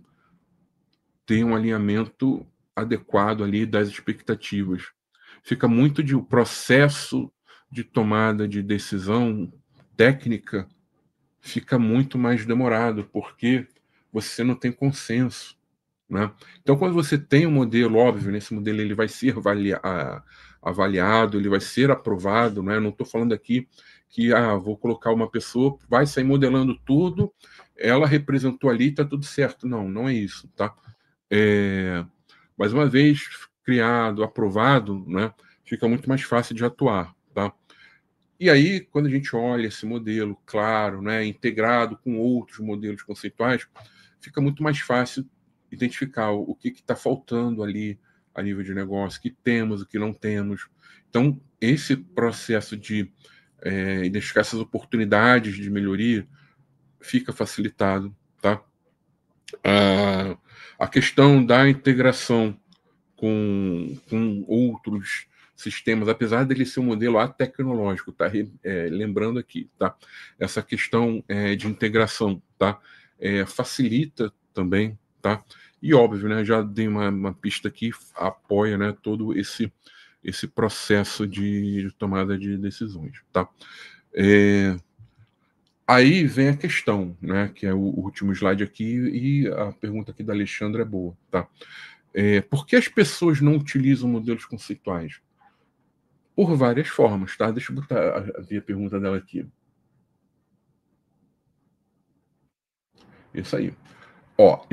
ter um alinhamento adequado ali das expectativas. Fica muito de o processo de tomada de decisão técnica fica muito mais demorado, porque você não tem consenso, né? Então, quando você tem um modelo, óbvio, nesse modelo ele vai ser avaliado, ele vai ser aprovado, né? Eu não estou falando aqui que vou colocar uma pessoa, vai sair modelando tudo, ela representou ali, está tudo certo. Não, não é isso, tá? Mais uma vez criado, aprovado, né? Fica muito mais fácil de atuar, tá? E aí, quando a gente olha esse modelo, claro, né, integrado com outros modelos conceituais, fica muito mais fácil identificar o que está faltando ali a nível de negócio, o que temos, o que não temos. Então, esse processo de identificar essas oportunidades de melhoria fica facilitado, tá? A questão da integração com outros sistemas, apesar dele ser um modelo atecnológico, tá? Lembrando aqui, tá? Essa questão de integração, tá? Facilita também, tá? E óbvio, né? Já dei uma pista aqui, apoia, né? Todo esse processo de tomada de decisões, tá? Aí vem a questão, né? Que é o último slide aqui e a pergunta aqui da Alexandra é boa, tá? Por que as pessoas não utilizam modelos conceituais? Por várias formas, tá? Deixa eu botar a pergunta dela aqui. Isso aí. Ó,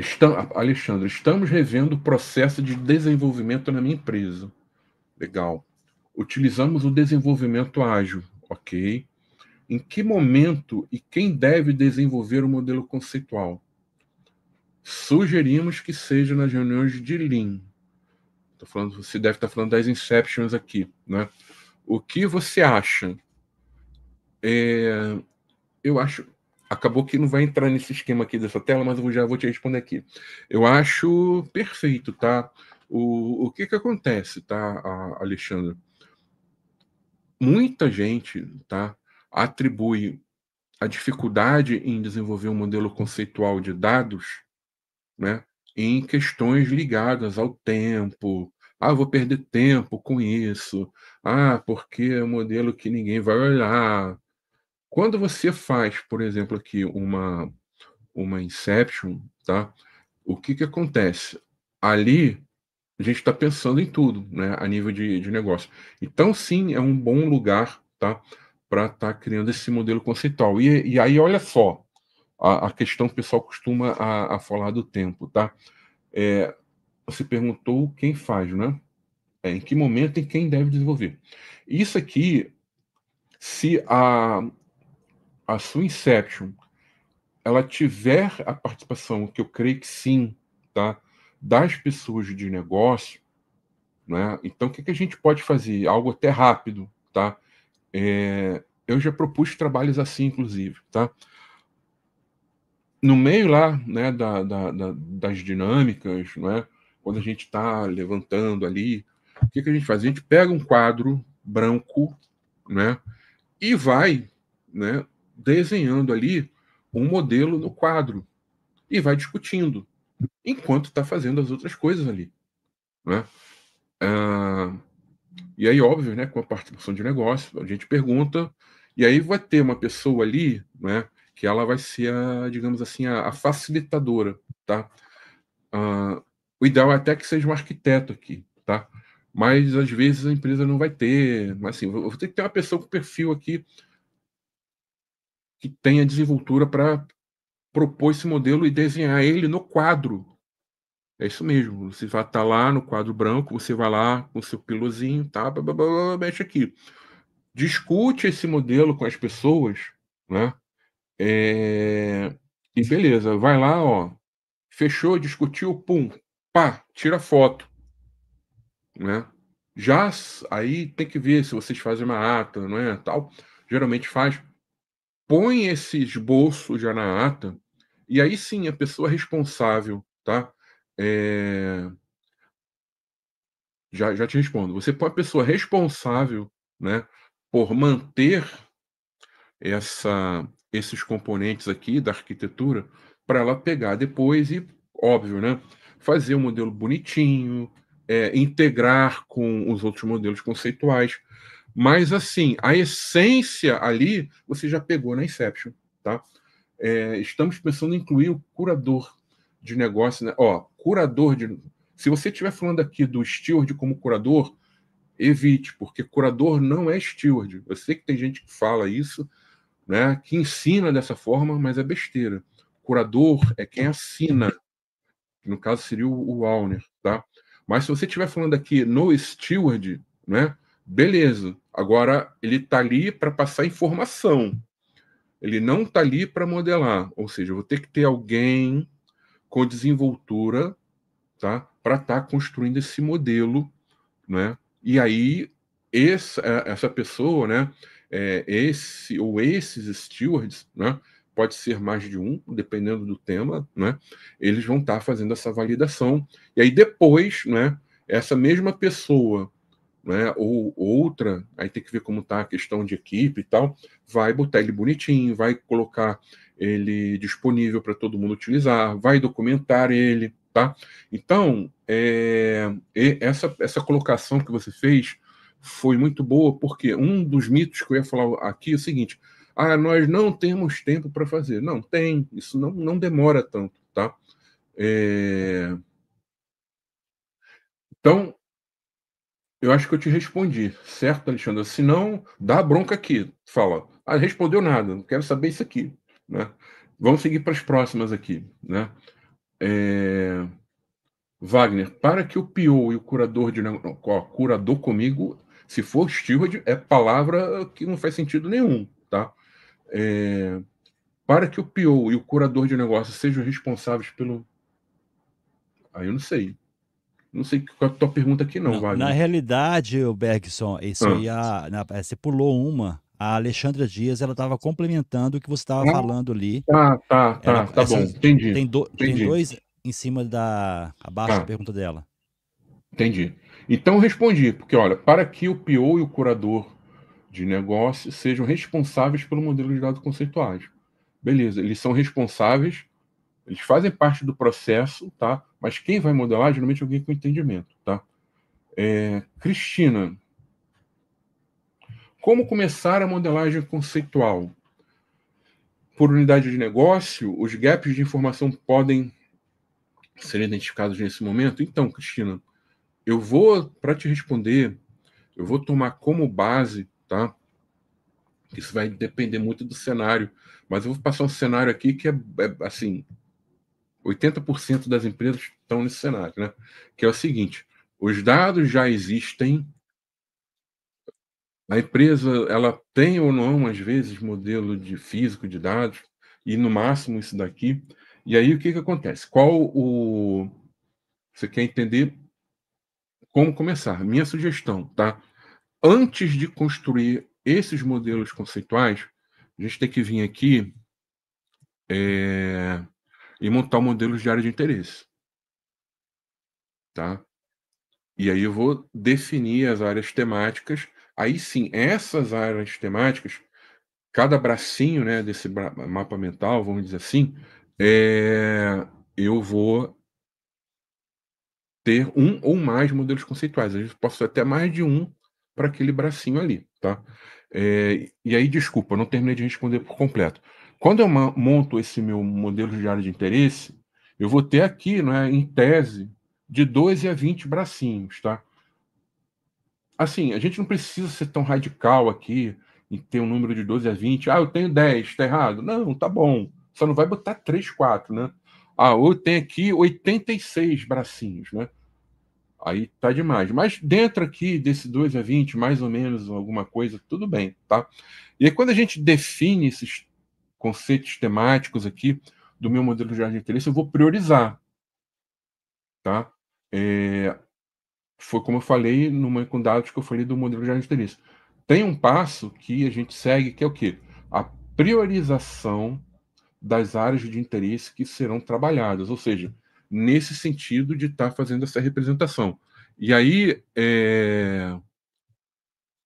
Alexandre, estamos revendo o processo de desenvolvimento na minha empresa. Legal. Utilizamos o desenvolvimento ágil, ok? Em que momento e quem deve desenvolver o modelo conceitual? Sugerimos que seja nas reuniões de Lean. Você deve estar falando das Inceptions aqui, né? O que você acha? Eu acho. Acabou que não vai entrar nesse esquema aqui dessa tela, mas eu já vou te responder aqui. Eu acho perfeito, tá? O que acontece, tá, Alexandre? Muita gente, tá, atribui a dificuldade em desenvolver um modelo conceitual de dados, né, em questões ligadas ao tempo, Ah, eu vou perder tempo com isso. Ah, porque é um modelo que ninguém vai olhar. Quando você faz, por exemplo, aqui uma inception, tá? O que que acontece? Ali a gente está pensando em tudo, né, a nível de negócio. Então, sim, é um bom lugar, tá, para estar criando esse modelo conceitual. E aí, olha só, a questão que o pessoal costuma a falar do tempo, tá? Você perguntou quem faz, né? Em que momento e quem deve desenvolver. Isso aqui, se a sua inception ela tiver a participação, que eu creio que sim, tá, das pessoas de negócio, né? Então, o que que a gente pode fazer? Algo até rápido, tá? Eu já propus trabalhos assim, inclusive, tá? No meio lá, né, das dinâmicas, né? Quando a gente está levantando ali, o que que a gente faz? A gente pega um quadro branco, né? E vai, né, desenhando ali um modelo no quadro e vai discutindo enquanto está fazendo as outras coisas ali, né? Ah, e aí, óbvio, né, com a participação de negócio, a gente pergunta, e aí vai ter uma pessoa ali, né, que ela vai ser digamos assim, a facilitadora, tá? Ah, o ideal é até que seja um arquiteto aqui, tá? Mas às vezes a empresa não vai ter, mas assim, eu vou ter que ter uma pessoa com perfil aqui que tenha desenvoltura para propor esse modelo e desenhar ele no quadro. É isso mesmo. Você vai estar lá no quadro branco, você vai lá com o seu pilozinho, tá? Blá, blá, blá, blá, mexe aqui. Discute esse modelo com as pessoas, né? E beleza, vai lá, ó. Fechou, discutiu, pum, pá, tira foto, né? Já aí tem que ver se vocês fazem uma ata, não é? Tal. Geralmente faz. Põe esse esboço já na ata, e aí sim a pessoa responsável, tá? É, já te respondo. Você põe a pessoa responsável, né, por manter esses componentes aqui da arquitetura para ela pegar depois e, óbvio, né, fazer um modelo bonitinho, integrar com os outros modelos conceituais. Mas, assim, a essência ali você já pegou na Inception, tá? Estamos pensando em incluir o curador de negócio, né? Ó, curador de. Se você estiver falando aqui do steward como curador, evite, porque curador não é steward. Eu sei que tem gente que fala isso, né? Que ensina dessa forma, mas é besteira. Curador é quem assina, que no caso seria o owner, tá? Mas se você estiver falando aqui no steward, né? Beleza. Agora ele está ali para passar informação. Ele não está ali para modelar, ou seja, eu vou ter que ter alguém com desenvoltura, tá, para estar construindo esse modelo, né? E aí essa pessoa, né, esse ou esses stewards, né, pode ser mais de um, dependendo do tema, né? Eles vão estar fazendo essa validação e aí depois, né, essa mesma pessoa, né, ou outra, aí tem que ver como está a questão de equipe e tal, vai botar ele bonitinho, vai colocar ele disponível para todo mundo utilizar, vai documentar ele, tá? Então, essa colocação que você fez foi muito boa, porque um dos mitos que eu ia falar aqui é o seguinte: ah, nós não temos tempo para fazer. Não, tem, isso não demora tanto, tá? Então, eu acho que eu te respondi, certo, Alexandre? Se não, dá bronca aqui. Fala, ah, respondeu nada, não quero saber isso aqui, né? Vamos seguir para as próximas aqui, né? É, Wagner, para que o PO e o curador de ó, curador comigo, se for steward, é palavra que não faz sentido nenhum, tá? Para que o PO e o curador de negócios sejam responsáveis pelo. Aí eu não sei. Não sei qual é a tua pergunta aqui, não, Não, na Wagner. realidade, o Bergson, isso Ah, aí, você pulou uma. A Alexandra Dias, ela estava complementando o que você estava falando ali. tá bom. Essas, Entendi. tem Entendi. dois em cima abaixo da Tá. pergunta dela. Entendi. Então eu respondi, porque olha, para que o PO e o curador de negócio sejam responsáveis pelo modelo de dados conceituais. Beleza, eles são responsáveis, eles fazem parte do processo, tá? Mas quem vai modelar geralmente é alguém com entendimento, tá? Cristina, como começar a modelagem conceitual? Por unidade de negócio, os gaps de informação podem ser identificados nesse momento? Então, Cristina, para te responder, eu vou tomar como base, tá? Isso vai depender muito do cenário, mas eu vou passar um cenário aqui que é assim, 80% das empresas estão nesse cenário, né? Que é o seguinte: os dados já existem, a empresa ela tem ou não, às vezes, modelo de físico de dados, e no máximo isso daqui. E aí o que acontece? Você quer entender como começar? Minha sugestão, tá? Antes de construir esses modelos conceituais, a gente tem que vir aqui e montar um modelo de área de interesse, tá? E aí eu vou definir as áreas temáticas. Aí sim, essas áreas temáticas, cada bracinho, né, desse mapa mental, vamos dizer assim, eu vou ter um ou mais modelos conceituais. Às vezes posso ter até mais de um para aquele bracinho ali, tá? E aí, desculpa, não terminei de responder por completo. Quando eu monto esse meu modelo de área de interesse, eu vou ter aqui, né, em tese, de 12 a 20 bracinhos, tá? Assim, a gente não precisa ser tão radical aqui em ter um número de 12 a 20. Ah, eu tenho 10, tá errado? Não, tá bom. Só não vai botar 3, 4, né? Ah, eu tenho aqui 86 bracinhos, né? Aí tá demais. Mas dentro aqui desse 2 a 20, mais ou menos alguma coisa, tudo bem, tá? E aí quando a gente define esses conceitos temáticos aqui do meu modelo de área de interesse, eu vou priorizar, tá? Foi como eu falei com dados que eu falei do modelo de área de interesse. Tem um passo que a gente segue, que é o quê? A priorização das áreas de interesse que serão trabalhadas, ou seja, nesse sentido de estar fazendo essa representação. E aí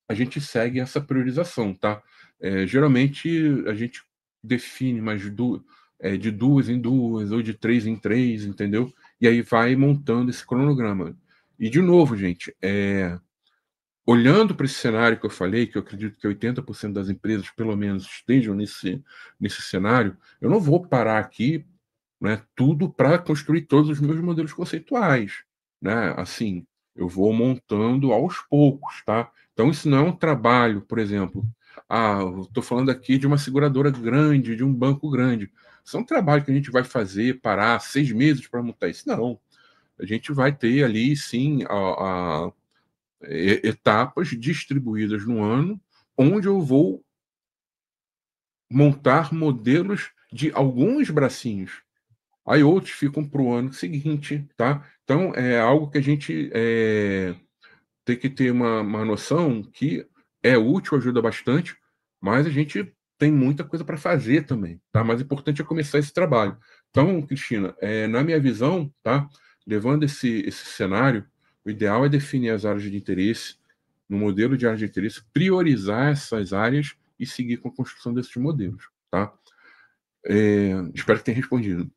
a gente segue essa priorização, tá? Geralmente a gente define de duas em duas ou de três em três, entendeu? E aí vai montando esse cronograma. E de novo, gente, olhando para esse cenário que eu falei, que eu acredito que 80% das empresas, pelo menos, estejam nesse cenário, eu não vou parar aqui, né, tudo para construir todos os meus modelos conceituais, né? Assim, eu vou montando aos poucos, tá? Então, isso não é um trabalho, por exemplo. Estou falando aqui de uma seguradora grande, de um banco grande. Isso é um trabalho que a gente vai fazer, parar 6 meses para montar isso. Não. A gente vai ter ali, sim, etapas distribuídas no ano, onde eu vou montar modelos de alguns bracinhos. Aí outros ficam para o ano seguinte, tá? Então, é algo que a gente tem que ter uma noção que é útil, ajuda bastante, mas a gente tem muita coisa para fazer também, tá? Mas o importante é começar esse trabalho. Então, Cristina, na minha visão, tá? Levando esse cenário, o ideal é definir as áreas de interesse, no modelo de área de interesse, priorizar essas áreas e seguir com a construção desses modelos, tá? Espero que tenha respondido.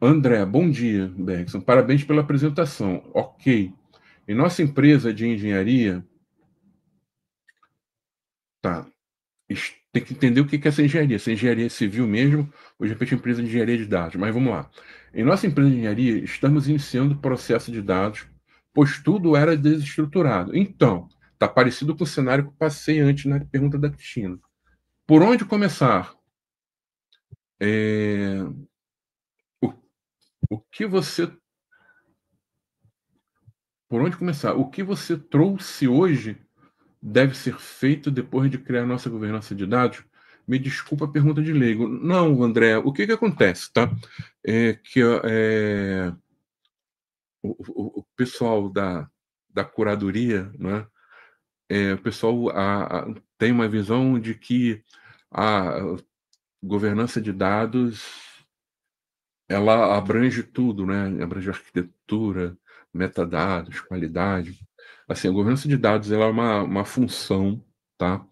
André, bom dia, Bergson. Parabéns pela apresentação. Ok. Em nossa empresa de engenharia, tá. Tem que entender o que é essa engenharia. Se é engenharia civil mesmo, ou de repente empresa de engenharia de dados. Mas vamos lá. Em nossa empresa de engenharia, estamos iniciando o processo de dados, pois tudo era desestruturado. Então, está parecido com o cenário que eu passei antes na pergunta da Cristina. Por onde começar? É, o, o que você. Por onde começar? O que você trouxe hoje deve ser feito depois de criar nossa governança de dados? Me desculpa a pergunta de leigo. Não, André, o que acontece, tá? É que o pessoal da curadoria, né? O pessoal tem uma visão de que a governança de dados ela abrange tudo, né? Abrange arquitetura, metadados, qualidade. Assim, a governança de dados ela é uma função, tá?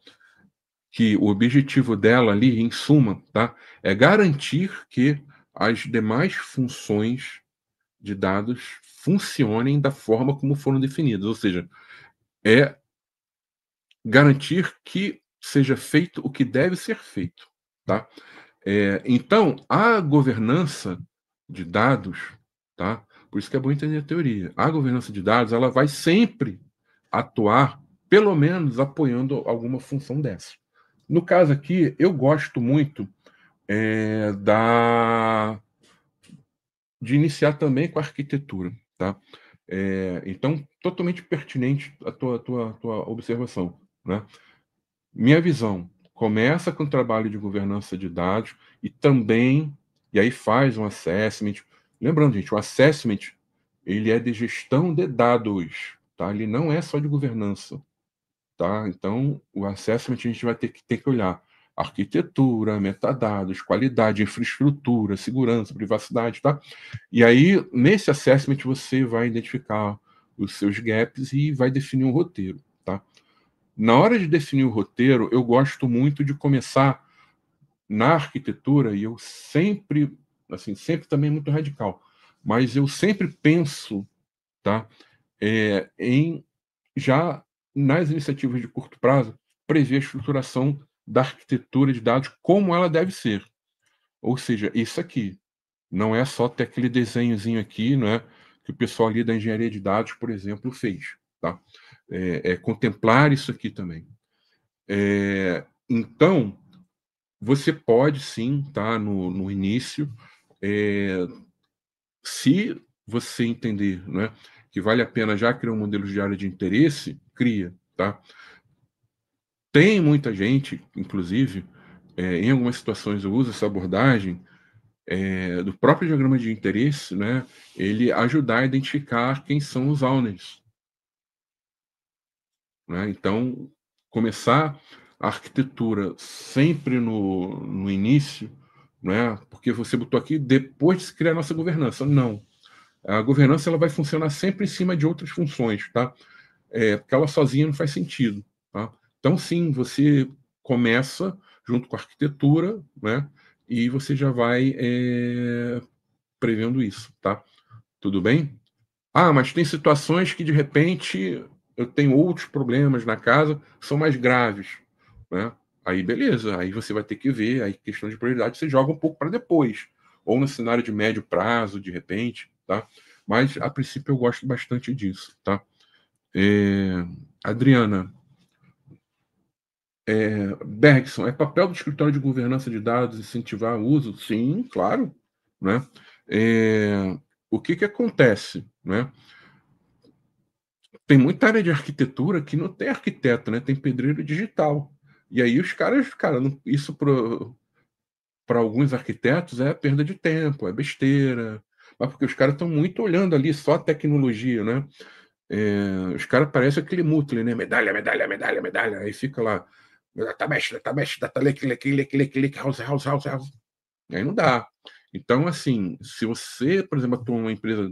Que o objetivo dela ali, em suma, tá? É garantir que as demais funções de dados funcionem da forma como foram definidas, ou seja, é garantir que seja feito o que deve ser feito, tá? Então, a governança de dados, tá? Por isso que é bom entender a teoria. A governança de dados, ela vai sempre atuar, pelo menos, apoiando alguma função dessa. No caso aqui, eu gosto muito de iniciar também com a arquitetura, tá? Então, totalmente pertinente a tua observação, né? Minha visão começa com o trabalho de governança de dados e também, e aí faz um assessment. Lembrando, gente, o assessment, ele é de gestão de dados, tá? Ele não é só de governança, tá? Então, o assessment a gente vai ter que olhar arquitetura, metadados, qualidade, infraestrutura, segurança, privacidade, tá? E aí, nesse assessment, você vai identificar os seus gaps e vai definir um roteiro, tá? Na hora de definir o roteiro, eu gosto muito de começar na arquitetura, e eu sempre, assim, sempre também muito radical, mas eu sempre penso, tá, em já nas iniciativas de curto prazo, prever a estruturação da arquitetura de dados como ela deve ser. Ou seja, isso aqui não é só ter aquele desenhozinho aqui, não é, que o pessoal ali da engenharia de dados, por exemplo, fez, tá? Contemplar isso aqui também. Então, você pode sim, tá, no início, se você entender, né, que vale a pena já criar um modelo de área de interesse, cria, tá? Tem muita gente, inclusive, em algumas situações eu uso essa abordagem do próprio diagrama de interesse, né, ele ajudar a identificar quem são os owners, né? Então, começar a arquitetura sempre no início, né, porque você botou aqui depois de se criar a nossa governança. Não. A governança ela vai funcionar sempre em cima de outras funções, tá? Porque ela sozinha não faz sentido, tá? Então, sim, você começa junto com a arquitetura, né? E você já vai prevendo isso, tá? Tudo bem? Ah, mas tem situações que, de repente, eu tenho outros problemas na casa que são mais graves, né? Aí, beleza. Aí você vai ter que ver, aí questão de prioridade, você joga um pouco para depois. Ou no cenário de médio prazo, de repente, tá? Mas, a princípio, eu gosto bastante disso, tá? Adriana, Bergson, é papel do escritório de governança de dados incentivar o uso? Sim, claro, né? O que acontece, né? Tem muita área de arquitetura que não tem arquiteto, né? Tem pedreiro digital. E aí os caras, cara, isso para alguns arquitetos é perda de tempo, é besteira. Mas porque os caras estão muito olhando ali só a tecnologia, né? Os caras parecem aquele Mutley, né? Medalha, medalha, medalha, medalha. Aí fica lá, data mesh, data mesh, data lake, lake, lake, lake, lake, house, house, house, house. Aí não dá. Então, assim, se você, por exemplo, atua numa empresa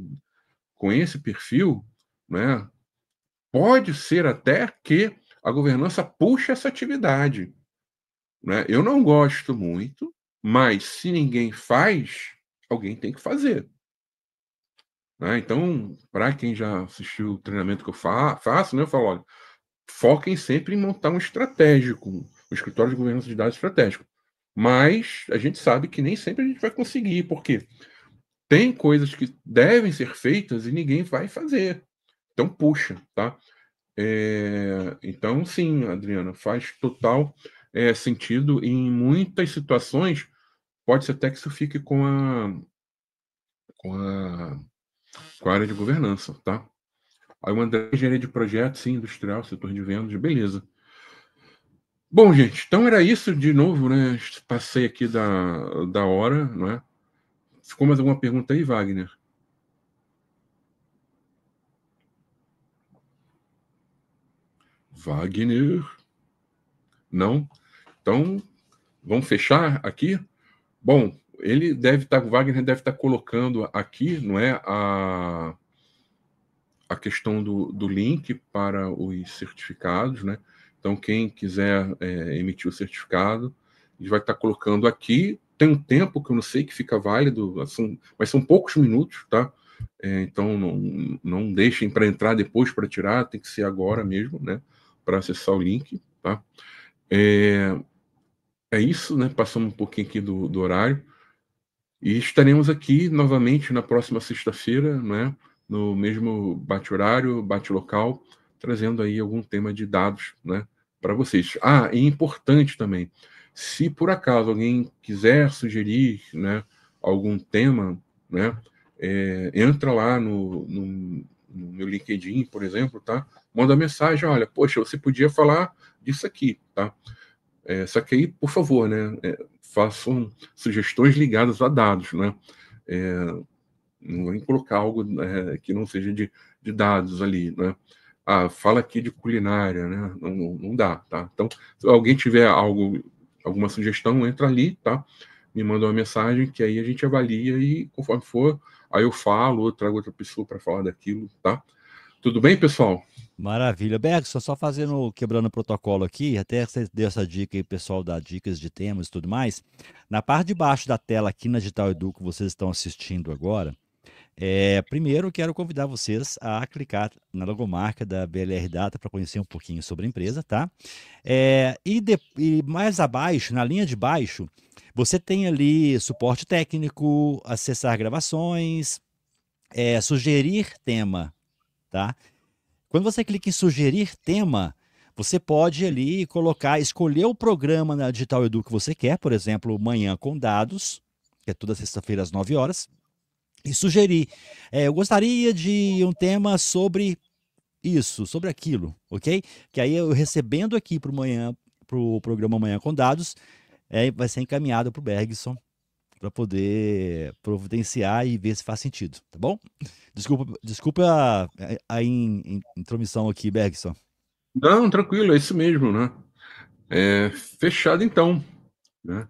com esse perfil, né? Pode ser até que a governança puxe essa atividade, né? Eu não gosto muito, mas se ninguém faz, alguém tem que fazer, né? Então, para quem já assistiu o treinamento que eu faço, né, eu falo, olha, foquem sempre em montar um estratégico, um escritório de governança de dados estratégico. Mas a gente sabe que nem sempre a gente vai conseguir, porque tem coisas que devem ser feitas e ninguém vai fazer. Então, puxa, tá? Então, sim, Adriana, faz total sentido. E em muitas situações, pode ser até que isso fique com a, com a área de governança, tá? Aí o André, engenharia de projeto, sim, industrial, setor de vendas, beleza. Bom, gente, então era isso de novo, né? Passei aqui da hora, não é? Ficou mais alguma pergunta aí, Wagner? Wagner? Não? Então, vamos fechar aqui? Bom, ele deve estar, o Wagner deve estar colocando aqui, não é, a questão do link para os certificados, né? Então, quem quiser emitir o certificado, ele vai estar colocando aqui. Tem um tempo que eu não sei que fica válido, mas são poucos minutos, tá? Então não deixem para entrar depois para tirar, tem que ser agora mesmo, né? Para acessar o link, tá? É isso, né? Passamos um pouquinho aqui do horário. E estaremos aqui novamente na próxima sexta-feira, né? No mesmo bate-horário, bate-local, trazendo aí algum tema de dados, né? Para vocês. E importante também, se por acaso alguém quiser sugerir, né? Algum tema, né? Entra lá no meu LinkedIn, por exemplo, tá? Manda mensagem, olha, poxa, você podia falar disso aqui, tá? Só que aí, por favor, né, façam sugestões ligadas a dados, né? Não vem colocar algo que não seja de dados ali, né? Fala aqui de culinária, né? Não dá, tá? Então, se alguém tiver alguma sugestão, entra ali, tá? Me manda uma mensagem que aí a gente avalia e conforme for, aí eu falo, ou trago outra pessoa para falar daquilo, tá? Tudo bem, pessoal? Maravilha. Bergson, só fazendo, quebrando o protocolo aqui, até você deu essa dica aí, pessoal, dá dicas de temas e tudo mais. Na parte de baixo da tela aqui na Digital Edu que vocês estão assistindo agora, primeiro quero convidar vocês a clicar na logomarca da BLR Data para conhecer um pouquinho sobre a empresa, tá? E mais abaixo, na linha de baixo, você tem ali suporte técnico, acessar gravações, sugerir tema, tá? Quando você clica em sugerir tema, você pode ali colocar, escolher o programa na Digital Edu que você quer, por exemplo, Manhã com Dados, que é toda sexta-feira às 9 horas, e sugerir. Eu gostaria de um tema sobre isso, sobre aquilo, ok? Que aí eu recebendo aqui para o programa Manhã com Dados, vai ser encaminhado para o Bergson para poder providenciar e ver se faz sentido, tá bom? Desculpa a intromissão aqui, Bergson. Não, tranquilo, é isso mesmo, né? Fechado então, né?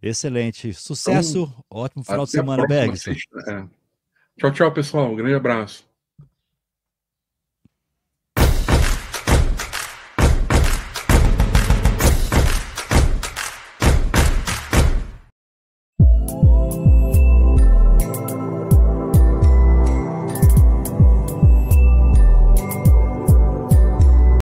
Excelente. Então, Sucesso. Ótimo final de até a semana, próxima Bergson. sexta. Tchau, tchau, pessoal. Um grande abraço.